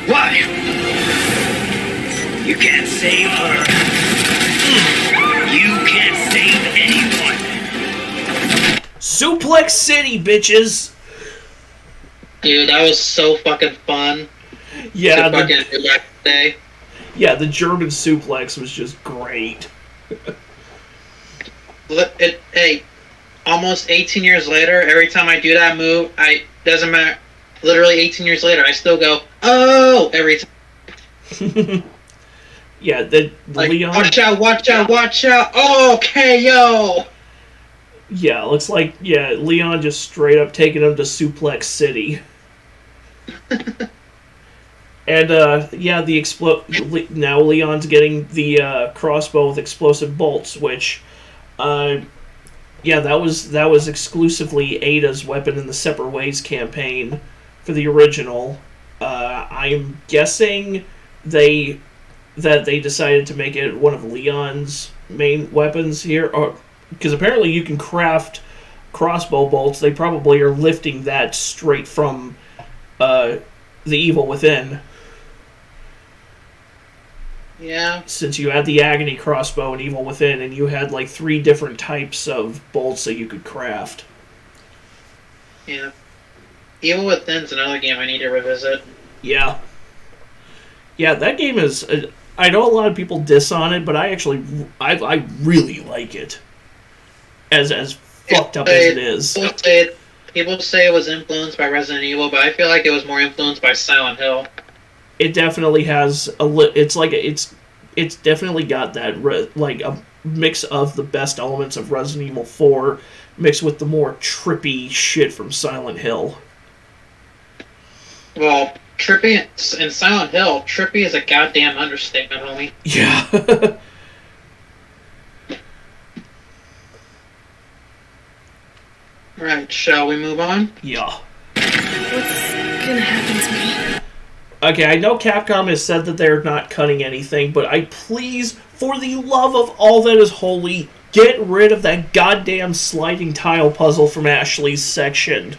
[SPEAKER 4] Why? You can't save her. You can't save anyone.
[SPEAKER 1] Suplex City, bitches!
[SPEAKER 2] Dude, that was so fucking fun
[SPEAKER 1] Yeah,
[SPEAKER 2] to fucking do back in the day.
[SPEAKER 1] the German suplex was just great.
[SPEAKER 2] Hey, almost 18 years later, every time I do that move, doesn't matter. Literally 18 years later, I still go, oh, every time.
[SPEAKER 1] Yeah, the
[SPEAKER 2] Like,
[SPEAKER 1] Leon.
[SPEAKER 2] watch out, watch out, watch out. Oh, KO.
[SPEAKER 1] Yeah, looks like Leon just straight up taking him to Suplex City. And now Leon's getting the crossbow with explosive bolts, which that was exclusively Ada's weapon in the Separate Ways campaign for the original. I'm guessing they decided to make it one of Leon's main weapons here, or because apparently you can craft crossbow bolts. They probably are lifting that straight from the Evil Within.
[SPEAKER 2] Yeah.
[SPEAKER 1] Since you had the Agony crossbow and Evil Within, and you had like 3 different types of bolts that you could craft.
[SPEAKER 2] Yeah. Evil Within's another game I need to revisit.
[SPEAKER 1] Yeah. Yeah, that game is... I know a lot of people diss on it, but I really like it. As fucked up as it is.
[SPEAKER 2] People say it was influenced by Resident Evil, but I feel like it was more influenced by Silent Hill.
[SPEAKER 1] It definitely has it's definitely got that like a mix of the best elements of Resident Evil 4 mixed with the more trippy shit from Silent Hill.
[SPEAKER 2] Well, trippy in Silent Hill, trippy is a goddamn understatement, homie.
[SPEAKER 1] Yeah.
[SPEAKER 2] Right, shall we move on?
[SPEAKER 1] Yeah.
[SPEAKER 5] What's gonna happen to me?
[SPEAKER 1] Okay, I know Capcom has said that they're not cutting anything, but I please, for the love of all that is holy, get rid of that goddamn sliding tile puzzle from Ashley's section.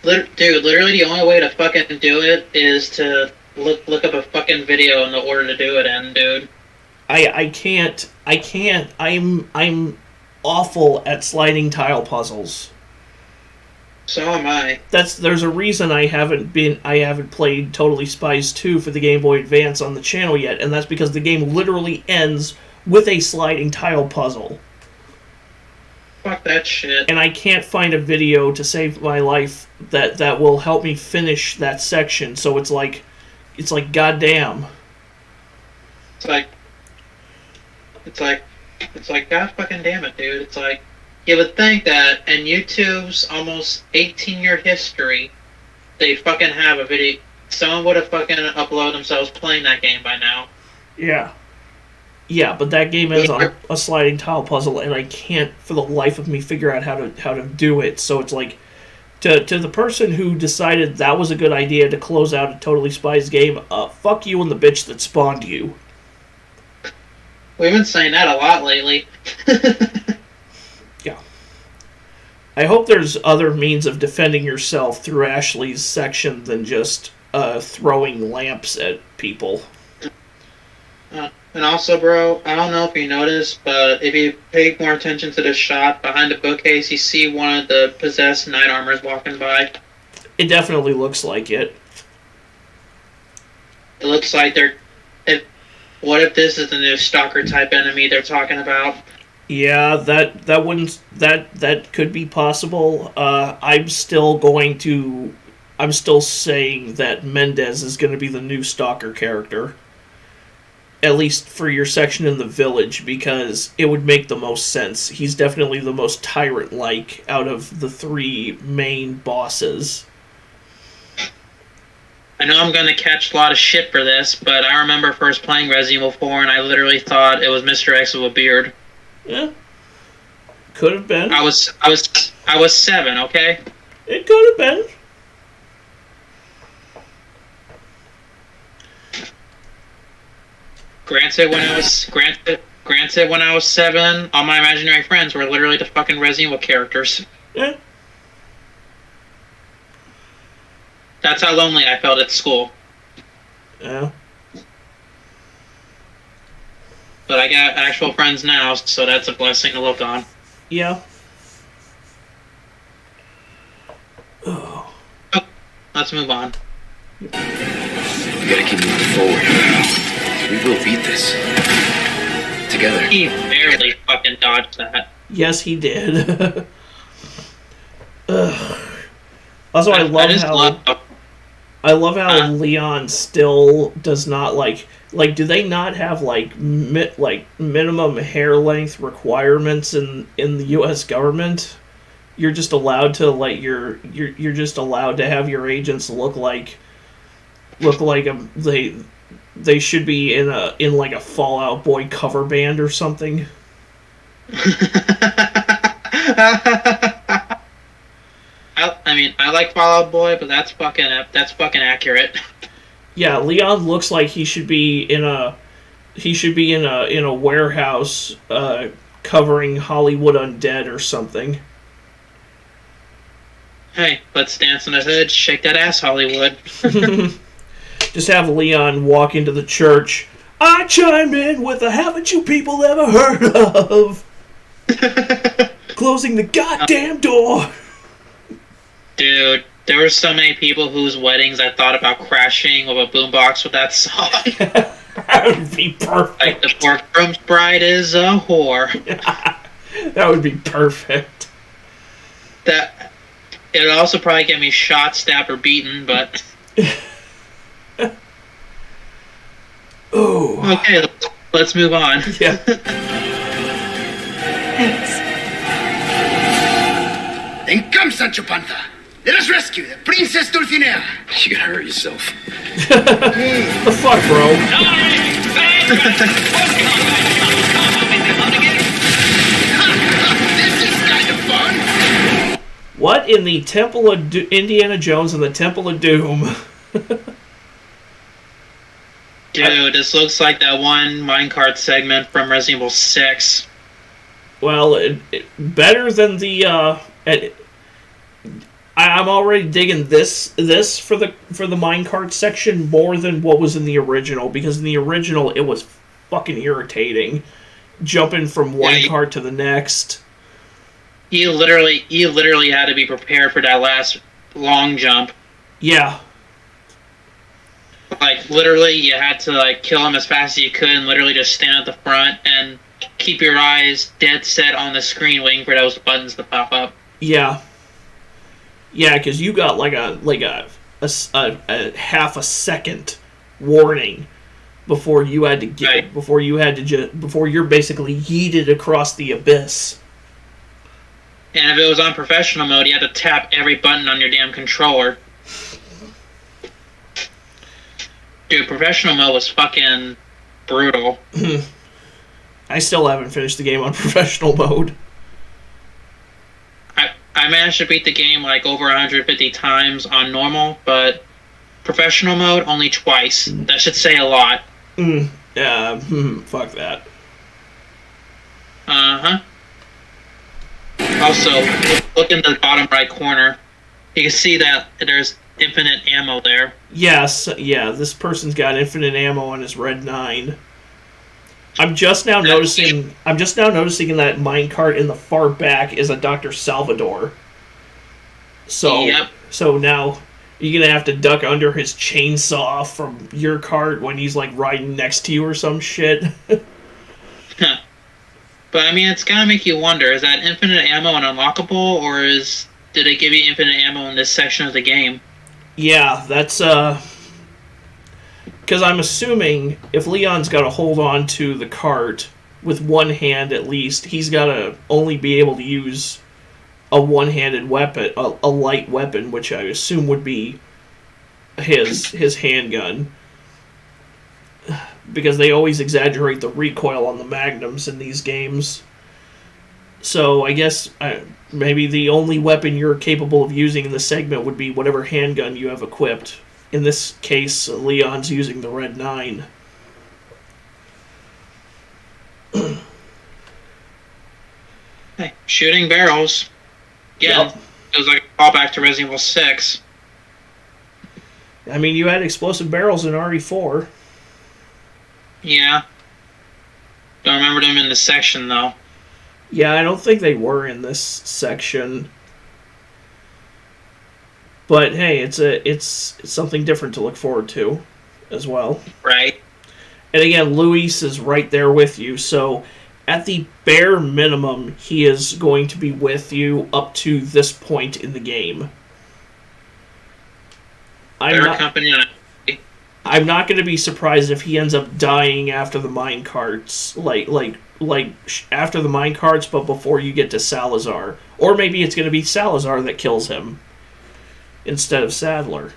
[SPEAKER 2] Dude, literally the only way to fucking do it is to look up a fucking video in the order to do it in, dude.
[SPEAKER 1] I can't. I'm awful at sliding tile puzzles.
[SPEAKER 2] So am I.
[SPEAKER 1] There's a reason I haven't played Totally Spies 2 for the Game Boy Advance on the channel yet, and that's because the game literally ends with a sliding tile puzzle.
[SPEAKER 2] Fuck that shit.
[SPEAKER 1] And I can't find a video to save my life that will help me finish that section, so it's like goddamn.
[SPEAKER 2] It's like god fucking damn it, dude. It's like you would think that in YouTube's almost 18-year history, they fucking have a video. Someone would have fucking uploaded themselves playing that game by now.
[SPEAKER 1] Yeah. Yeah, but that game ends on a sliding tile puzzle, and I can't for the life of me figure out how to do it. So it's like, to the person who decided that was a good idea to close out a Totally Spies game, fuck you and the bitch that spawned you.
[SPEAKER 2] We've been saying that a lot lately.
[SPEAKER 1] Yeah. I hope there's other means of defending yourself through Ashley's section than just throwing lamps at people.
[SPEAKER 2] And also, bro, I don't know if you noticed, but if you pay more attention to the shot behind the bookcase, you see one of the possessed knight armors walking by.
[SPEAKER 1] It definitely looks like it.
[SPEAKER 2] It looks like what if this is the new stalker type enemy they're talking about?
[SPEAKER 1] Yeah, that could be possible. I'm still saying that Mendez is going to be the new stalker character. At least for your section in the village, because it would make the most sense. He's definitely the most tyrant-like out of the 3 main bosses.
[SPEAKER 2] I know I'm going to catch a lot of shit for this, but I remember first playing Resident Evil 4 and I literally thought it was Mr. X with a beard.
[SPEAKER 1] Yeah. Could have been.
[SPEAKER 2] I was 7, okay?
[SPEAKER 1] It could have been.
[SPEAKER 2] Granted, when I was 7, all my imaginary friends were literally the fucking Resident Evil characters.
[SPEAKER 1] Yeah.
[SPEAKER 2] That's how lonely I felt at school.
[SPEAKER 1] Yeah.
[SPEAKER 2] But I got actual friends now, so that's a blessing to look on.
[SPEAKER 1] Yeah. Oh.
[SPEAKER 2] let's move on.
[SPEAKER 6] We gotta keep moving forward. We will beat this. Together.
[SPEAKER 2] He barely fucking dodged that.
[SPEAKER 1] Yes, he did. Ugh. Also, I love how Leon still does not like. Do they not have minimum hair length requirements in the U.S. government? You're just allowed to you're just allowed to have your agents look like they should be in a Fall Out Boy cover band or something.
[SPEAKER 2] I like Fall Out Boy, but that's fucking accurate.
[SPEAKER 1] Yeah, Leon looks like he should be in a warehouse covering Hollywood Undead or something.
[SPEAKER 2] Hey, let's dance on his head, shake that ass, Hollywood.
[SPEAKER 1] Just have Leon walk into the church. I chime in with a haven't you people ever heard of? Closing the goddamn door.
[SPEAKER 2] Dude, there were so many people whose weddings I thought about crashing with a boombox with that song.
[SPEAKER 1] That would be perfect.
[SPEAKER 2] Like the poor groom's bride is a whore.
[SPEAKER 1] That would be perfect.
[SPEAKER 2] That it would also probably get me shot, stabbed, or beaten, but.
[SPEAKER 1] Oh.
[SPEAKER 2] Okay, let's move on.
[SPEAKER 1] Yeah.
[SPEAKER 5] Thanks.
[SPEAKER 4] Then come, Sancho Panza. Let us rescue the Princess Dulcinea.
[SPEAKER 6] You gotta hurt yourself.
[SPEAKER 1] The fuck, bro?
[SPEAKER 4] This is kind of fun.
[SPEAKER 1] What in the Temple of Indiana Jones and the Temple of Doom?
[SPEAKER 2] Dude, this looks like that one minecart segment from Resident Evil 6.
[SPEAKER 1] Well, better than the. I'm already digging this for the minecart section more than what was in the original, because in the original it was fucking irritating, jumping from one cart to the next.
[SPEAKER 2] You literally had to be prepared for that last long jump.
[SPEAKER 1] Yeah.
[SPEAKER 2] Like, literally, you had to, kill him as fast as you could and literally just stand at the front and keep your eyes dead set on the screen waiting for those buttons to pop up.
[SPEAKER 1] Yeah. Yeah, because you got a half a second warning before you had to get before you're basically yeeted across the abyss.
[SPEAKER 2] And if it was on professional mode, you had to tap every button on your damn controller. Dude, professional mode was fucking brutal.
[SPEAKER 1] I still haven't finished the game on professional mode.
[SPEAKER 2] I managed to beat the game over 150 times on normal, but professional mode only twice. That should say a lot.
[SPEAKER 1] Yeah, fuck that.
[SPEAKER 2] Uh-huh. Also, look in the bottom right corner. You can see that there's infinite ammo there.
[SPEAKER 1] Yes, yeah, this person's got infinite ammo on his Red 9. I'm just now noticing in that minecart in the far back is a Dr. Salvador. So now you're gonna have to duck under his chainsaw from your cart when he's riding next to you or some shit.
[SPEAKER 2] But I mean, it's gotta make you wonder: is that infinite ammo an unlockable, or did they give you infinite ammo in this section of the game?
[SPEAKER 1] Yeah, that's because I'm assuming if Leon's got to hold on to the cart with one hand at least, he's got to only be able to use a one-handed weapon, a light weapon, which I assume would be his handgun. Because they always exaggerate the recoil on the magnums in these games. So I guess maybe the only weapon you're capable of using in the segment would be whatever handgun you have equipped. In this case, Leon's using the Red 9.
[SPEAKER 2] Hey, shooting barrels. Yeah, yep. It was like a callback to Resident Evil 6.
[SPEAKER 1] I mean, you had explosive barrels in RE4.
[SPEAKER 2] Yeah. Don't remember them in this section, though.
[SPEAKER 1] Yeah, I don't think they were in this section. But hey, it's something different to look forward to, as well.
[SPEAKER 2] Right.
[SPEAKER 1] And again, Luis is right there with you, so at the bare minimum, he is going to be with you up to this point in the game. I'm not going to be surprised if he ends up dying after the mine carts, after the mine carts, but before you get to Salazar, or maybe it's going to be Salazar that kills him instead of Sadler.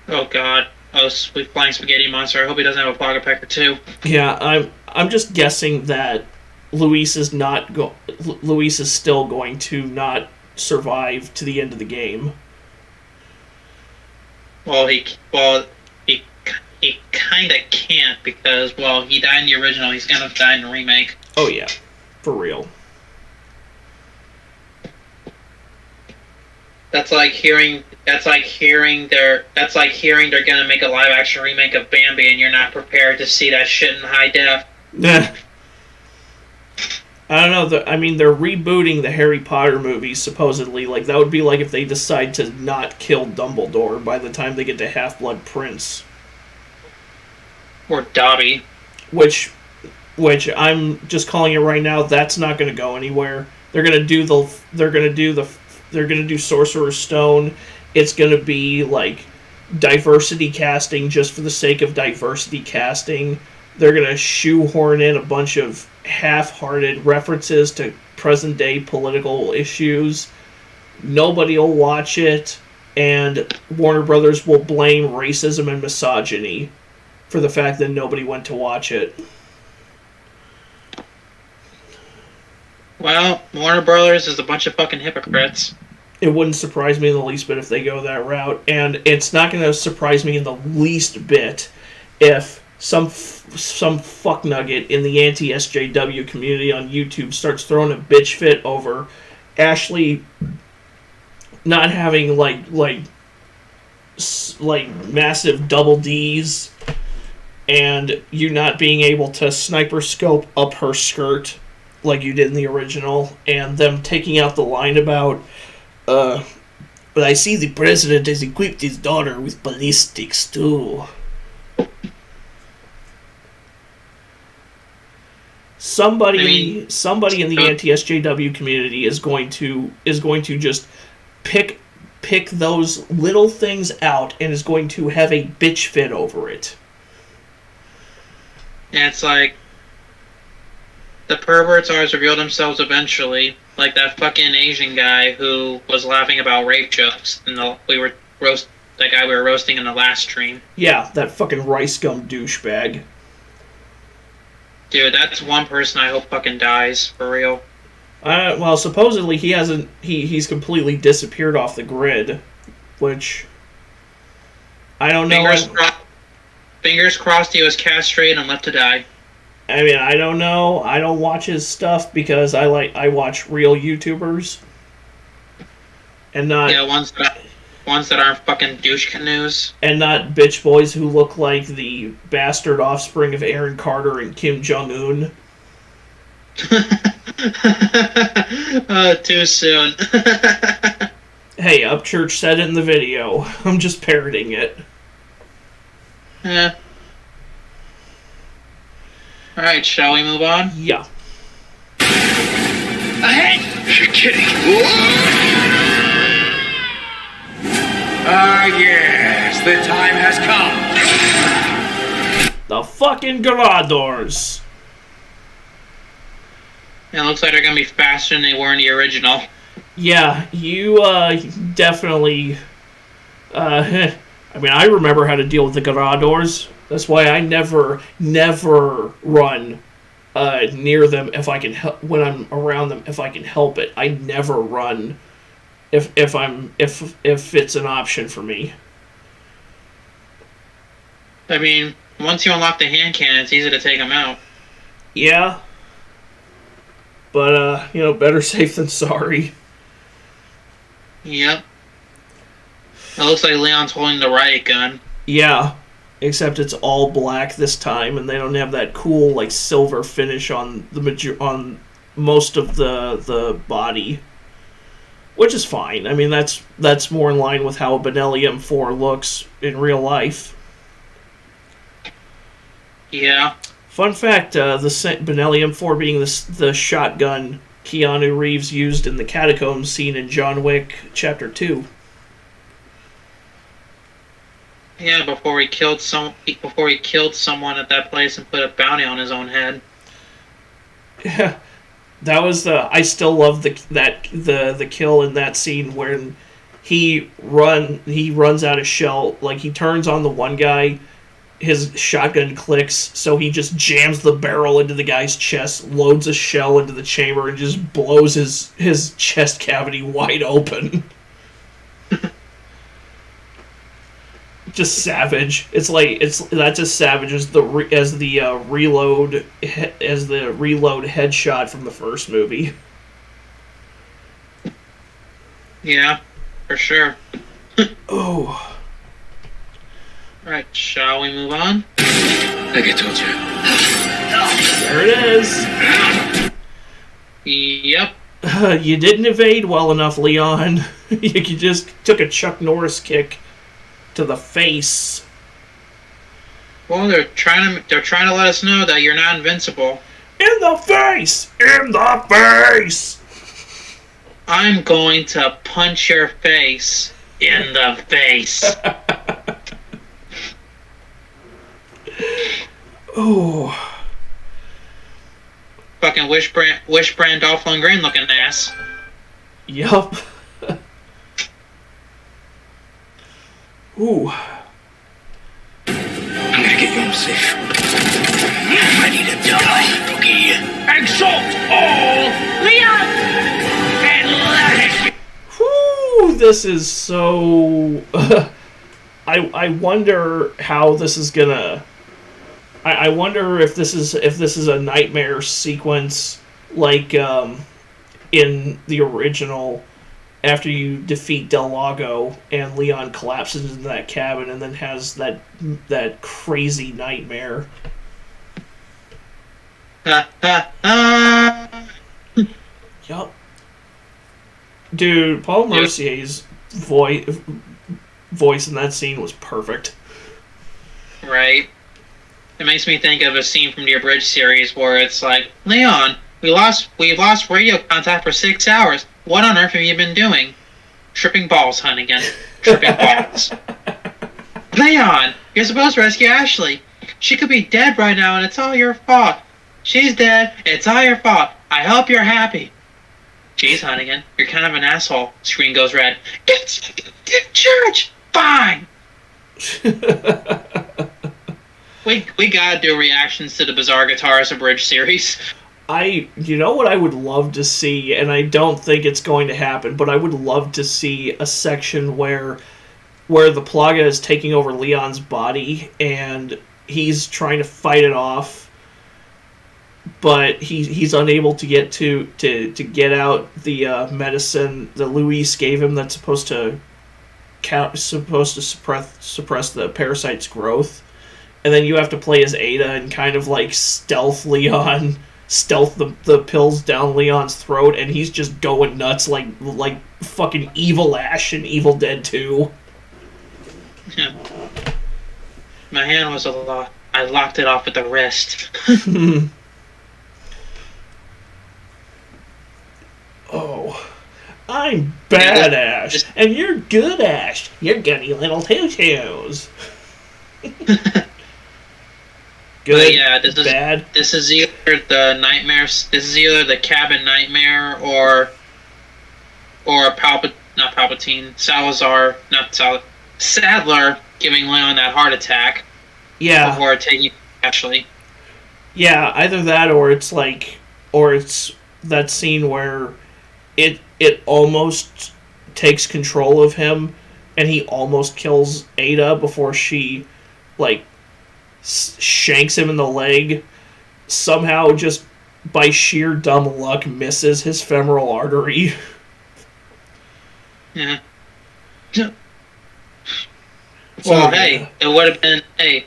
[SPEAKER 2] Oh God! Oh, sweet flying spaghetti monster! I hope he doesn't have a Pocket Pecker too.
[SPEAKER 1] Yeah, I'm just guessing that Luis is still going to not survive to the end of the game.
[SPEAKER 2] Well, he kind of can't because, well, he died in the original. He's gonna die in the remake.
[SPEAKER 1] Oh yeah, for real.
[SPEAKER 2] That's like hearing they're gonna make a live action remake of Bambi, and you're not prepared to see that shit in high def.
[SPEAKER 1] Nah. I don't know. They're rebooting the Harry Potter movies, supposedly. Like, that would be like if they decide to not kill Dumbledore by the time they get to Half-Blood Prince.
[SPEAKER 2] Or Dobby.
[SPEAKER 1] Which I'm just calling it right now, that's not going to go anywhere. They're going to do Sorcerer's Stone. It's going to be, like, diversity casting just for the sake of diversity casting. They're going to shoehorn in a bunch of half-hearted references to present-day political issues. Nobody will watch it, and Warner Brothers will blame racism and misogyny for the fact that nobody went to watch it.
[SPEAKER 2] Well, Warner Brothers is a bunch of fucking hypocrites.
[SPEAKER 1] It wouldn't surprise me in the least bit if they go that route, and it's not going to surprise me in the least bit if some fucknugget in the anti-SJW community on YouTube starts throwing a bitch fit over Ashley not having like massive double D's and you not being able to sniper scope up her skirt like you did in the original, and them taking out the line about but I see the president has equipped his daughter with ballistics too. Somebody in the anti-SJW community is going to just pick those little things out and is going to have a bitch fit over it.
[SPEAKER 2] And it's like the perverts always reveal themselves eventually, like that fucking Asian guy who was laughing about rape jokes and that guy we were roasting in the last stream.
[SPEAKER 1] Yeah, that fucking rice gum douchebag.
[SPEAKER 2] Dude, that's one person I hope fucking dies, for real.
[SPEAKER 1] Well, supposedly he's completely disappeared off the grid, which I don't know.
[SPEAKER 2] Fingers crossed he was castrated and left to die.
[SPEAKER 1] I mean, I don't know. I don't watch his stuff because I watch real YouTubers and not
[SPEAKER 2] ones that aren't fucking douche canoes.
[SPEAKER 1] And not bitch boys who look like the bastard offspring of Aaron Carter and Kim Jong-un.
[SPEAKER 2] Too soon.
[SPEAKER 1] Hey, Upchurch said it in the video. I'm just parroting it.
[SPEAKER 2] Yeah. Alright, shall we move on?
[SPEAKER 1] Yeah.
[SPEAKER 4] Ahead! You're kidding.
[SPEAKER 3] Yes, the time has come.
[SPEAKER 1] The fucking Garadors.
[SPEAKER 2] And it looks like they're gonna be faster than they were in the original.
[SPEAKER 1] Yeah, you definitely. I mean, I remember how to deal with the Garadors. That's why I never run near them if I can when I'm around them if I can help it. I never run if it's an option for me.
[SPEAKER 2] I mean, once you unlock the hand cannon, it's easy to take them out.
[SPEAKER 1] Yeah. But better safe than sorry.
[SPEAKER 2] Yep. It looks like Leon's holding the riot gun.
[SPEAKER 1] Yeah. Except it's all black this time, and they don't have that cool like silver finish on on most of the body. which is fine. I mean, that's more in line with how a Benelli M4 looks in real life.
[SPEAKER 2] Yeah.
[SPEAKER 1] Fun fact: the Benelli M4 being the shotgun Keanu Reeves used in the catacombs scene in John Wick Chapter 2.
[SPEAKER 2] Yeah, before he killed someone at that place and put a bounty on his own head.
[SPEAKER 1] Yeah, that was I still love the kill in that scene when he runs out of shell. Like, he turns on the one guy, his shotgun clicks, so he just jams the barrel into the guy's chest, loads a shell into the chamber, and just blows his chest cavity wide open. Just savage. That's as savage as the reload headshot from the first movie.
[SPEAKER 2] Yeah, for sure.
[SPEAKER 1] Oh.
[SPEAKER 2] Right, shall we move on?
[SPEAKER 6] Like I told you.
[SPEAKER 1] There it is.
[SPEAKER 2] Yep.
[SPEAKER 1] You didn't evade well enough, Leon. You just took a Chuck Norris kick to the face.
[SPEAKER 2] Well, they're trying to let us know that you're not invincible.
[SPEAKER 1] In the face! In the face!
[SPEAKER 2] I'm going to punch your face in the face.
[SPEAKER 1] Oh.
[SPEAKER 2] Fucking wish brand Dolph Lundgren looking ass.
[SPEAKER 1] Yup. Ooh.
[SPEAKER 6] I'm gonna get you home safe. Ready to die, rookie.
[SPEAKER 4] Exalt all! Leon! And let it be!
[SPEAKER 1] Whew, this is so... I wonder how this is gonna... I wonder if this is a nightmare sequence like in the original, after you defeat Del Lago and Leon collapses into that cabin and then has that crazy nightmare. Yup. Dude, Paul Mercier's voice in that scene was perfect.
[SPEAKER 2] Right. It makes me think of a scene from the Abridged series where it's like, Leon, we lost radio contact for 6 hours. What on earth have you been doing? Tripping balls, Hunnigan. Tripping balls. Leon, you're supposed to rescue Ashley. She could be dead right now, and it's all your fault. She's dead. It's all your fault. I hope you're happy. Jeez, Hunnigan, you're kind of an asshole. Screen goes red. Get to church. Fine. We gotta do reactions to the Bizarre Guitarist Abridged series.
[SPEAKER 1] You know what I would love to see, and I don't think it's going to happen, but I would love to see a section where the Plaga is taking over Leon's body and he's trying to fight it off, but he's unable to get to get out the medicine that Luis gave him that's supposed to suppress the parasite's growth. And then you have to play as Ada and kind of like stealth the pills down Leon's throat, and he's just going nuts like fucking Evil Ash in Evil Dead 2.
[SPEAKER 2] Yeah. My hand was I locked it off at the wrist.
[SPEAKER 1] Oh. I'm bad, Ash, and you're good, Ash. You're goody little two-shoes. Good,
[SPEAKER 2] yeah, this is
[SPEAKER 1] bad.
[SPEAKER 2] This is either the nightmares. This is either the cabin nightmare or Sadler giving Leon that heart attack.
[SPEAKER 1] Yeah.
[SPEAKER 2] Before taking Ashley.
[SPEAKER 1] Yeah, either that or it's that scene where it almost takes control of him and he almost kills Ada before she shanks him in the leg, somehow just by sheer dumb luck misses his femoral artery.
[SPEAKER 2] Yeah. Well, hey, it would have been, if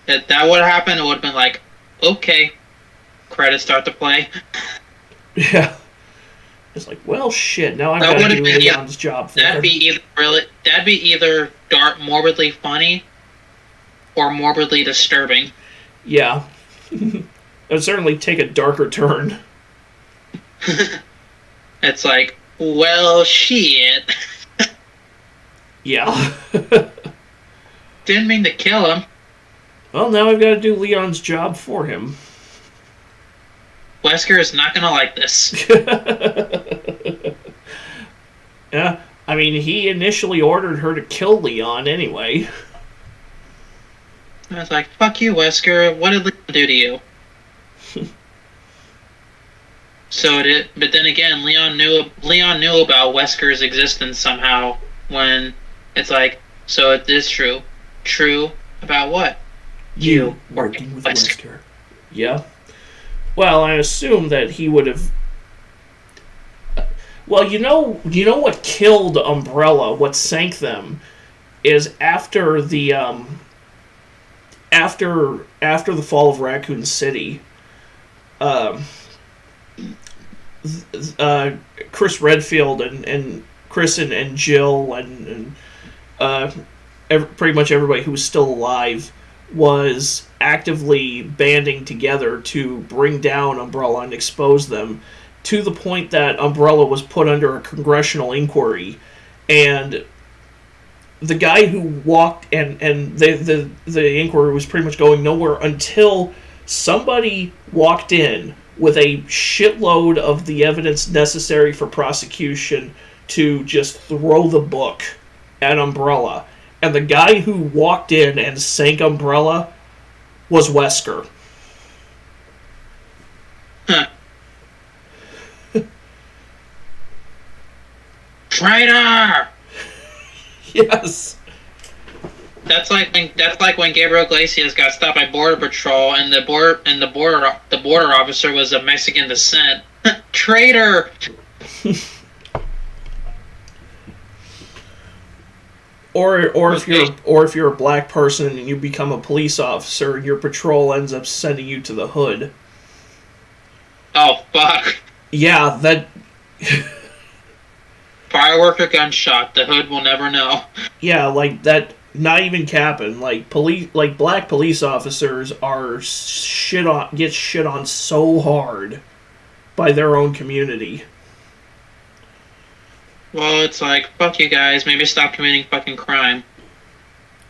[SPEAKER 2] that would have happened, it would have been like, okay, credits start to play.
[SPEAKER 1] Yeah. It's like, well, shit. Now I've
[SPEAKER 2] That
[SPEAKER 1] got to
[SPEAKER 2] would've
[SPEAKER 1] do
[SPEAKER 2] been-
[SPEAKER 1] Leon's job for
[SPEAKER 2] That'd
[SPEAKER 1] him.
[SPEAKER 2] be either dark, morbidly funny, or morbidly disturbing.
[SPEAKER 1] Yeah. It would certainly take a darker turn.
[SPEAKER 2] It's like, well, shit.
[SPEAKER 1] Yeah.
[SPEAKER 2] Didn't mean to kill him.
[SPEAKER 1] Well, now I've got to do Leon's job for him.
[SPEAKER 2] Wesker is not gonna like this.
[SPEAKER 1] Yeah. I mean, he initially ordered her to kill Leon anyway.
[SPEAKER 2] I was like, fuck you, Wesker. What did Leon do to you? But then again, Leon knew about Wesker's existence somehow. When it's like, so it is true. True about what? You
[SPEAKER 1] working with Wesker. Yeah. Well, I assume that he would have. Well, you know what killed Umbrella, what sank them, is after the after the fall of Raccoon City. Chris Redfield and Chris and Jill and pretty much everybody who was still alive was actively banding together to bring down Umbrella and expose them, to the point that Umbrella was put under a congressional inquiry, and the guy who walked and the inquiry was pretty much going nowhere until somebody walked in with a shitload of the evidence necessary for prosecution to just throw the book at Umbrella. And the guy who walked in and sank Umbrella was Wesker.
[SPEAKER 2] Huh. Traitor!
[SPEAKER 1] Yes.
[SPEAKER 2] That's like when Gabriel Iglesias got stopped by Border Patrol, and the border officer was of Mexican descent. Traitor!
[SPEAKER 1] Or if you're a black person and you become a police officer, and your patrol ends up sending you to the hood.
[SPEAKER 2] Oh fuck!
[SPEAKER 1] Yeah, that.
[SPEAKER 2] Firework or gunshot, the hood will never know.
[SPEAKER 1] Yeah, like that. Not even capping. Like black police officers are get shit on so hard by their own community.
[SPEAKER 2] Well, it's like, fuck you guys, maybe stop committing fucking crime.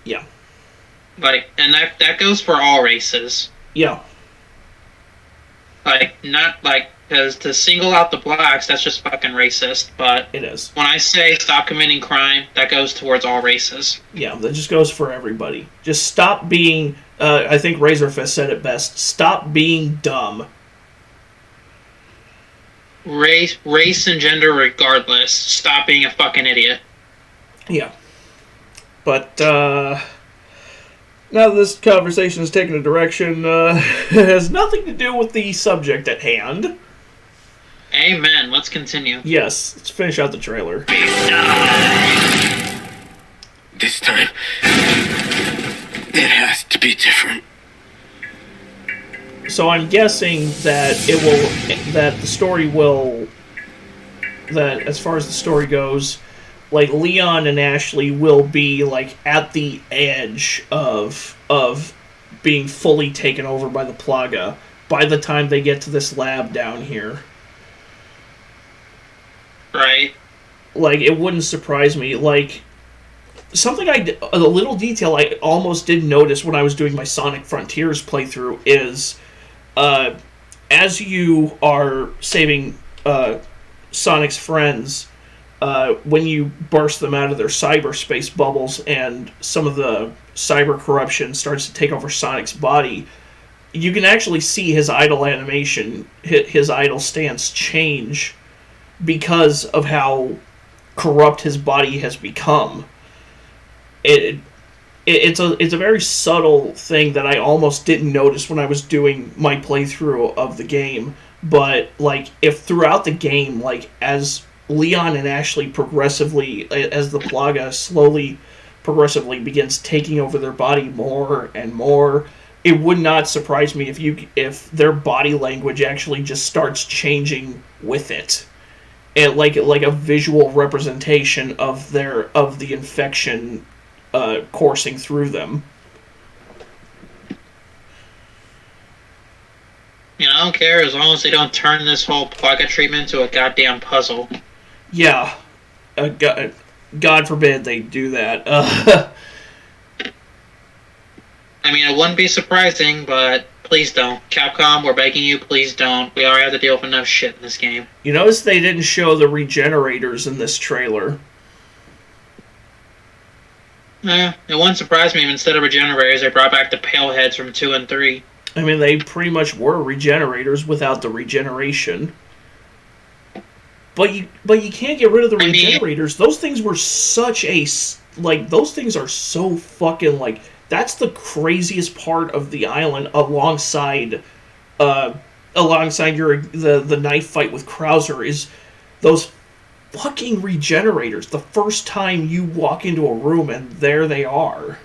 [SPEAKER 1] Yeah.
[SPEAKER 2] Like, and that goes for all races.
[SPEAKER 1] Yeah.
[SPEAKER 2] Like, not like, because to single out the blacks, that's just fucking racist, but
[SPEAKER 1] It is.
[SPEAKER 2] when I say stop committing crime, that goes towards all races.
[SPEAKER 1] Yeah, that just goes for everybody. Just stop being, I think Razorfist said it best, stop being dumb.
[SPEAKER 2] Race and gender regardless, stop being a fucking idiot.
[SPEAKER 1] Yeah. But, now that this conversation has taken a direction, it has nothing to do with the subject at hand.
[SPEAKER 2] Amen, let's continue.
[SPEAKER 1] Yes, let's finish out the trailer.
[SPEAKER 6] This time, it has to be different.
[SPEAKER 1] So I'm guessing that that as far as the story goes, like Leon and Ashley will be like at the edge of being fully taken over by the Plaga by the time they get to this lab down here.
[SPEAKER 2] Right?
[SPEAKER 1] Like, it wouldn't surprise me. Like, a little detail I almost didn't notice when I was doing my Sonic Frontiers playthrough is, as you are saving Sonic's friends, when you burst them out of their cyberspace bubbles and some of the cyber corruption starts to take over Sonic's body, you can actually see his idle animation, his idle stance change because of how corrupt his body has become. It's a very subtle thing that I almost didn't notice when I was doing my playthrough of the game. But like, if throughout the game, like as Leon and Ashley progressively, as the Plaga progressively begins taking over their body more and more, it would not surprise me if their body language actually just starts changing with it. and like a visual representation of the infection coursing through them.
[SPEAKER 2] I don't care as long as they don't turn this whole plaga treatment into a goddamn puzzle.
[SPEAKER 1] Yeah, God forbid they do that.
[SPEAKER 2] I mean, it wouldn't be surprising, but please don't. Capcom, we're begging you, please don't. We already have to deal with enough shit in this game.
[SPEAKER 1] You notice they didn't show the regenerators in this trailer.
[SPEAKER 2] It wouldn't surprise me if instead of regenerators, they brought back the pale heads from 2 and 3.
[SPEAKER 1] I mean, they pretty much were regenerators without the regeneration. But you can't get rid of the regenerators. Those things were such a... Like, those things are so fucking, like... That's the craziest part of the island alongside the knife fight with Krauser is those fucking regenerators. The first time you walk into a room and there they are.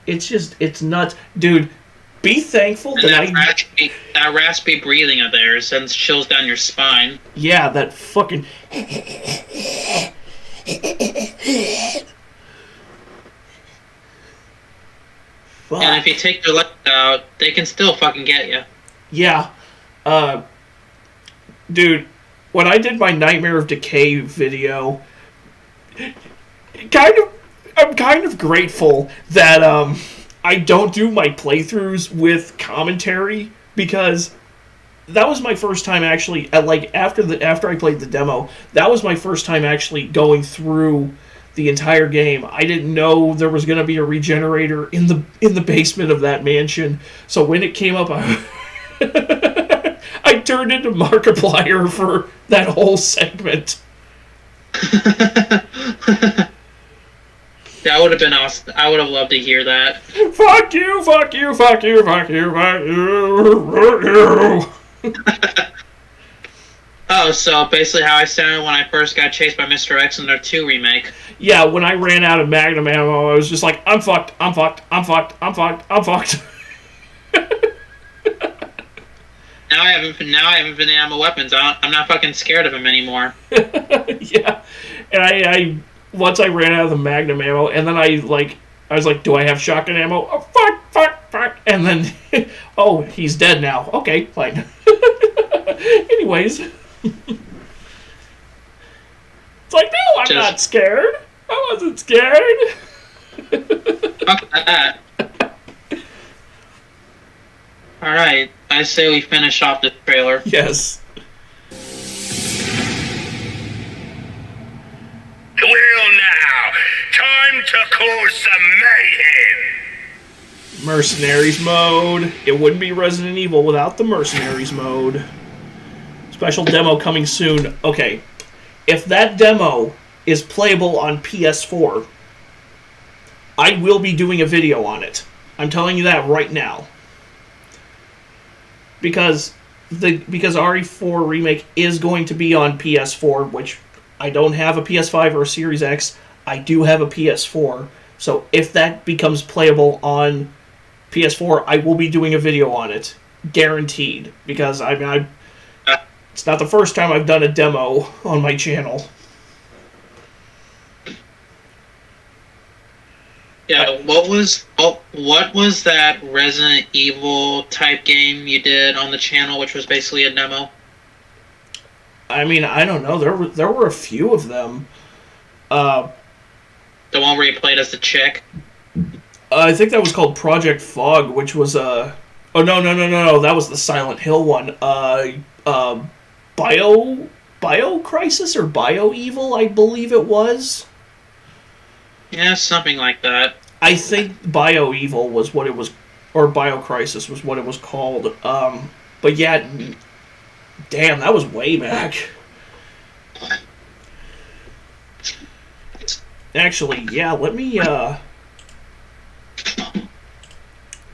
[SPEAKER 1] It's nuts. Dude, be thankful
[SPEAKER 2] that raspy breathing of theirs sends chills down your spine.
[SPEAKER 1] Yeah, that fucking... Fuck.
[SPEAKER 2] And if you take their legs out, they can still fucking get you.
[SPEAKER 1] Yeah. Dude, when I did my Nightmare of Decay video, I'm kind of grateful that I don't do my playthroughs with commentary, because that was my first time actually, after I played the demo, that was my first time actually going through the entire game. I didn't know there was going to be a regenerator in the basement of that mansion, so when it came up, I turned into Markiplier for that whole segment.
[SPEAKER 2] That would have been awesome. I would have loved to hear that.
[SPEAKER 1] Fuck you, fuck you, fuck you, fuck you, fuck you, fuck you.
[SPEAKER 2] Oh, so basically how I sounded when I first got chased by Mr. X in their 2 remake.
[SPEAKER 1] Yeah, when I ran out of Magnum ammo, I was just like, I'm fucked, I'm fucked, I'm fucked, I'm fucked, I'm fucked.
[SPEAKER 2] Now I haven't been ammo weapons. I'm not fucking scared of him anymore.
[SPEAKER 1] Yeah, and I once I ran out of the Magnum ammo, and then I was like, do I have shotgun ammo? Oh, fuck. And then, oh, he's dead now. Okay, fine. Anyways. It's like, no, I'm not scared. I wasn't scared.
[SPEAKER 2] Fuck that. Alright, I say we finish off this trailer.
[SPEAKER 1] Yes.
[SPEAKER 4] Well now, time to cause some mayhem!
[SPEAKER 1] Mercenaries mode. It wouldn't be Resident Evil without the Mercenaries mode. Special demo coming soon. Okay, if that demo is playable on PS4, I will be doing a video on it. I'm telling you that right now. Because RE4 Remake is going to be on PS4, which I don't have a PS5 or a Series X. I do have a PS4. So if that becomes playable on PS4, I will be doing a video on it. Guaranteed. Because, I mean, it's not the first time I've done a demo on my channel.
[SPEAKER 2] Yeah, what was that Resident Evil type game you did on the channel, which was basically a demo?
[SPEAKER 1] I mean, I don't know. There were a few of them.
[SPEAKER 2] The one where you played as the chick?
[SPEAKER 1] I think that was called Project Fog, which was a... Oh, no. That was the Silent Hill one. Bio Crisis or Bio Evil, I believe it was.
[SPEAKER 2] Yeah, something like that.
[SPEAKER 1] I think Bio Evil was what it was, or Bio Crisis was what it was called. But yeah, damn, that was way back. Actually, yeah, let me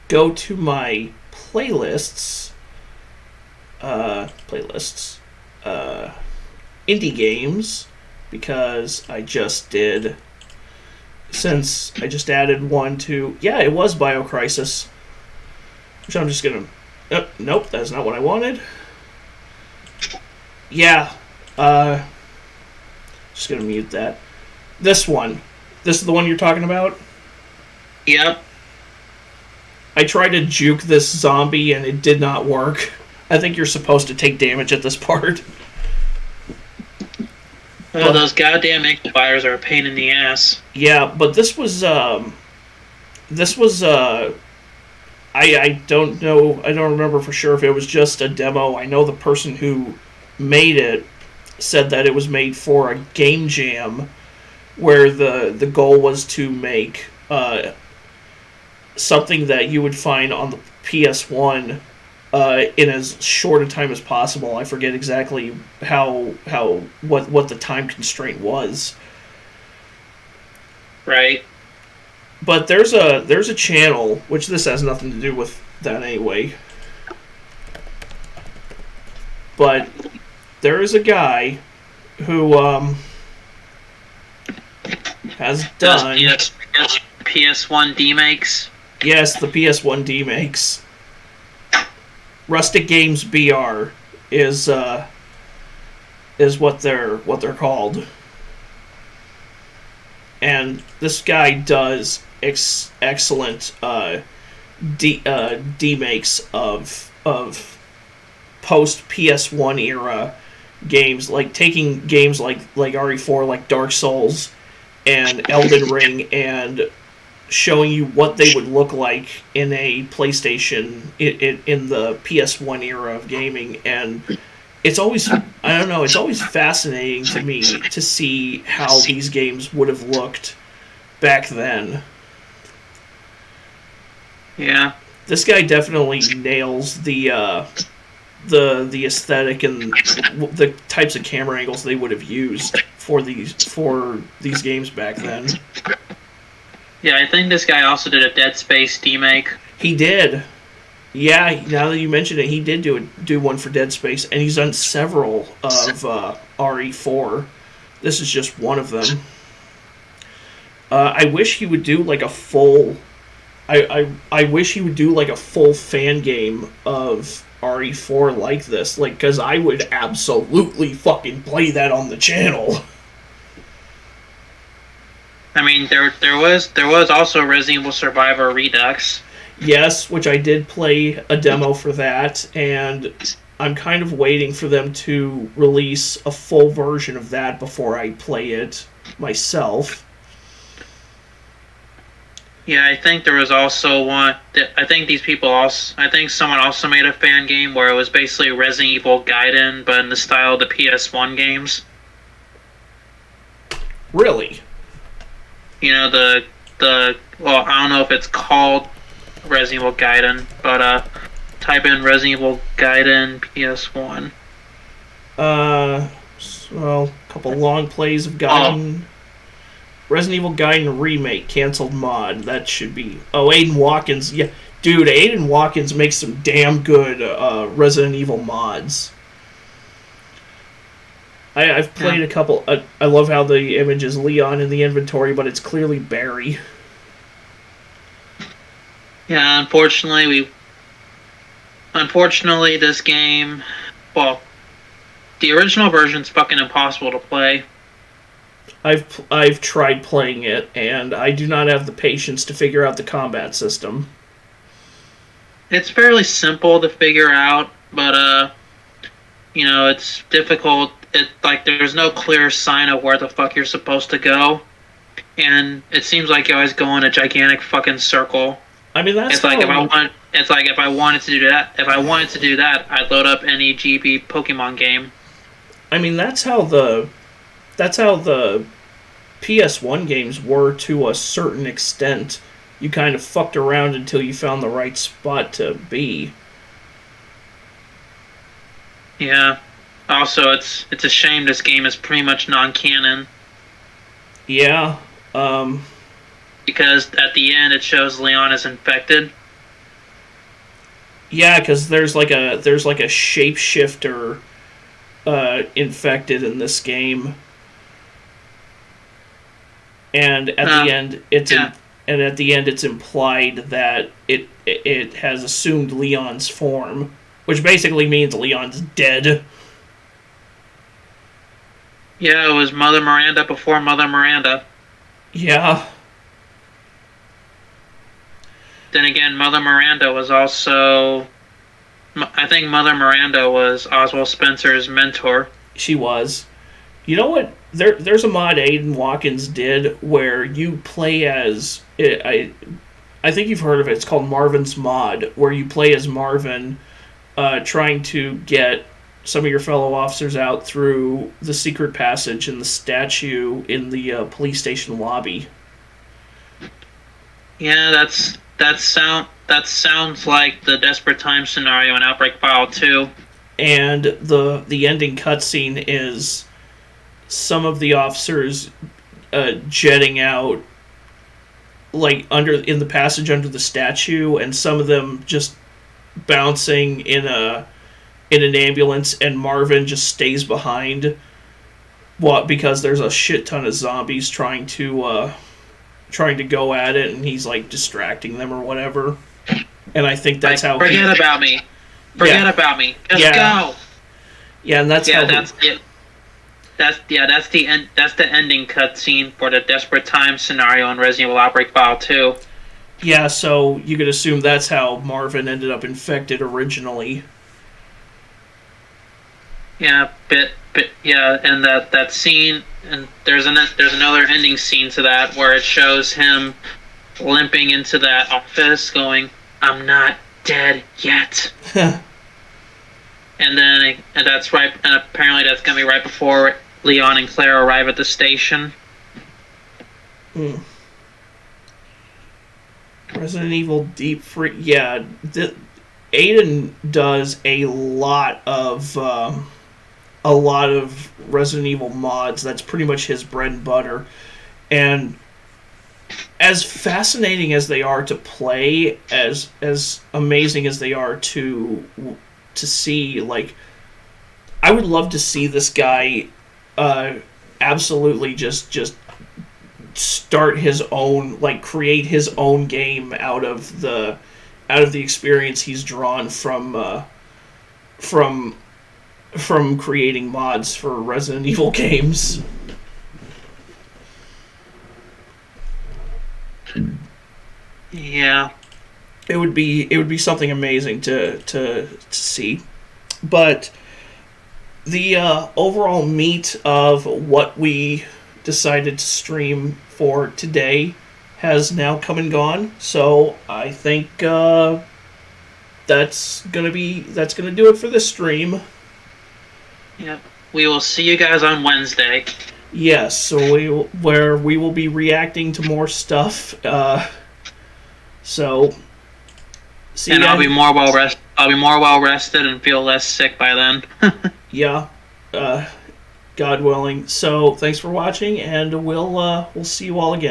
[SPEAKER 1] go to my playlists. Indie games, because I just did. Since I just added one to... Yeah, it was Bio Crisis. which I'm just gonna... nope, that's not what I wanted. Yeah, just gonna mute that. This one. This is the one you're talking about?
[SPEAKER 2] Yep.
[SPEAKER 1] I tried to juke this zombie and it did not work. I think you're supposed to take damage at this part.
[SPEAKER 2] Oh, those goddamn amplifiers are a pain in the ass.
[SPEAKER 1] Yeah, but this was I don't know, I don't remember for sure if it was just a demo. I know the person who made it said that it was made for a game jam where the goal was to make something that you would find on the PS1 in as short a time as possible. I forget exactly what the time constraint was.
[SPEAKER 2] Right.
[SPEAKER 1] But there's a channel, which this has nothing to do with that anyway. But there is a guy who has done...
[SPEAKER 2] PS1 D-makes?
[SPEAKER 1] Yes, the PS1 D-makes. Rustic Games BR is what they're called. And this guy does excellent D-makes of post PS1 era games, like taking games like RE4, like Dark Souls and Elden Ring, and showing you what they would look like in a PlayStation in the PS1 era of gaming. And it's always, I don't know, it's always fascinating to me to see how these games would have looked back then.
[SPEAKER 2] Yeah.
[SPEAKER 1] This guy definitely nails the aesthetic and the types of camera angles they would have used for these games back then.
[SPEAKER 2] Yeah, I think this guy also did a Dead Space D-make.
[SPEAKER 1] He did. Yeah, now that you mention it, he did do one for Dead Space, and he's done several of RE4. This is just one of them. I wish he would do like a full... I wish he would do like a full fan game of RE4 like this, like, because I would absolutely fucking play that on the channel.
[SPEAKER 2] I mean, there was also Resident Evil Survivor Redux.
[SPEAKER 1] Yes, which I did play a demo for that, and I'm kind of waiting for them to release a full version of that before I play it myself.
[SPEAKER 2] Yeah, I think there was also one. I think someone also made a fan game where it was basically Resident Evil Gaiden, but in the style of the PS1 games.
[SPEAKER 1] Really?
[SPEAKER 2] You know, well, I don't know if it's called Resident Evil Gaiden, but type in Resident Evil Gaiden PS1.
[SPEAKER 1] Well, a couple long plays of Gaiden. Resident Evil Gaiden Remake canceled mod. That should be... Oh, Aiden Watkins. Yeah, dude, Aiden Watkins makes some damn good Resident Evil mods. I've played a couple... I love how the image is Leon in the inventory, but it's clearly Barry.
[SPEAKER 2] Yeah, unfortunately, this game... Well, the original version's fucking impossible to play.
[SPEAKER 1] I've tried playing it, and I do not have the patience to figure out the combat system.
[SPEAKER 2] It's fairly simple to figure out, but, it's difficult. There's no clear sign of where the fuck you're supposed to go. And it seems like you always go in a gigantic fucking circle.
[SPEAKER 1] I mean, that's
[SPEAKER 2] if I wanted to do that, I'd load up any GB Pokemon game.
[SPEAKER 1] I mean, that's how the PS1 games were to a certain extent. You kind of fucked around until you found the right spot to be.
[SPEAKER 2] Yeah. Also, it's a shame this game is pretty much non-canon.
[SPEAKER 1] Yeah.
[SPEAKER 2] Because at the end it shows Leon is infected.
[SPEAKER 1] Yeah, because there's like a shapeshifter infected in this game. And at the end, and at the end it's implied that it has assumed Leon's form, which basically means Leon's dead.
[SPEAKER 2] Yeah, it was Mother Miranda before Mother Miranda.
[SPEAKER 1] Yeah.
[SPEAKER 2] Then again, Mother Miranda was also... I think Mother Miranda was Oswald Spencer's mentor.
[SPEAKER 1] She was. You know what? There's a mod Aiden Watkins did where you play as... I think you've heard of it. It's called Marvin's Mod, where you play as Marvin trying to get some of your fellow officers out through the secret passage and the statue in the police station lobby.
[SPEAKER 2] Yeah, that sounds like the Desperate Times scenario in Outbreak File 2.
[SPEAKER 1] And the ending cutscene is some of the officers jetting out like in the passage under the statue, and some of them just bouncing in an ambulance, and Marvin just stays behind. Because there's a shit ton of zombies trying to go at it, and he's like distracting them or whatever. And I think that's how.
[SPEAKER 2] Forget about me. Forget about me. Just go.
[SPEAKER 1] Yeah, and that's how.
[SPEAKER 2] That's it. That's the end. That's the ending cutscene for the Desperate Times scenario in Resident Evil Outbreak File 2.
[SPEAKER 1] Yeah, so you could assume that's how Marvin ended up infected originally.
[SPEAKER 2] Yeah, and that scene, and there's another ending scene to that where it shows him limping into that office, going, "I'm not dead yet." And that's right, and apparently that's gonna be right before Leon and Claire arrive at the station.
[SPEAKER 1] Resident Evil Deep Freeze. Yeah, Aiden does a lot of Resident Evil mods. That's pretty much his bread and butter. And as fascinating as they are to play, as amazing as they are to see, like, I would love to see this guy absolutely just start his own, like, create his own game out of the experience he's drawn from creating mods for Resident Evil games.
[SPEAKER 2] Yeah,
[SPEAKER 1] it would be something amazing to see. But the overall meat of what we decided to stream for today has now come and gone. So I think that's gonna do it for this stream.
[SPEAKER 2] Yep. We will see you guys on Wednesday.
[SPEAKER 1] Yes, so we will be reacting to more stuff. So see. And
[SPEAKER 2] I'll be more well rested and feel less sick by then.
[SPEAKER 1] Yeah, God willing. So thanks for watching, and we'll see you all again.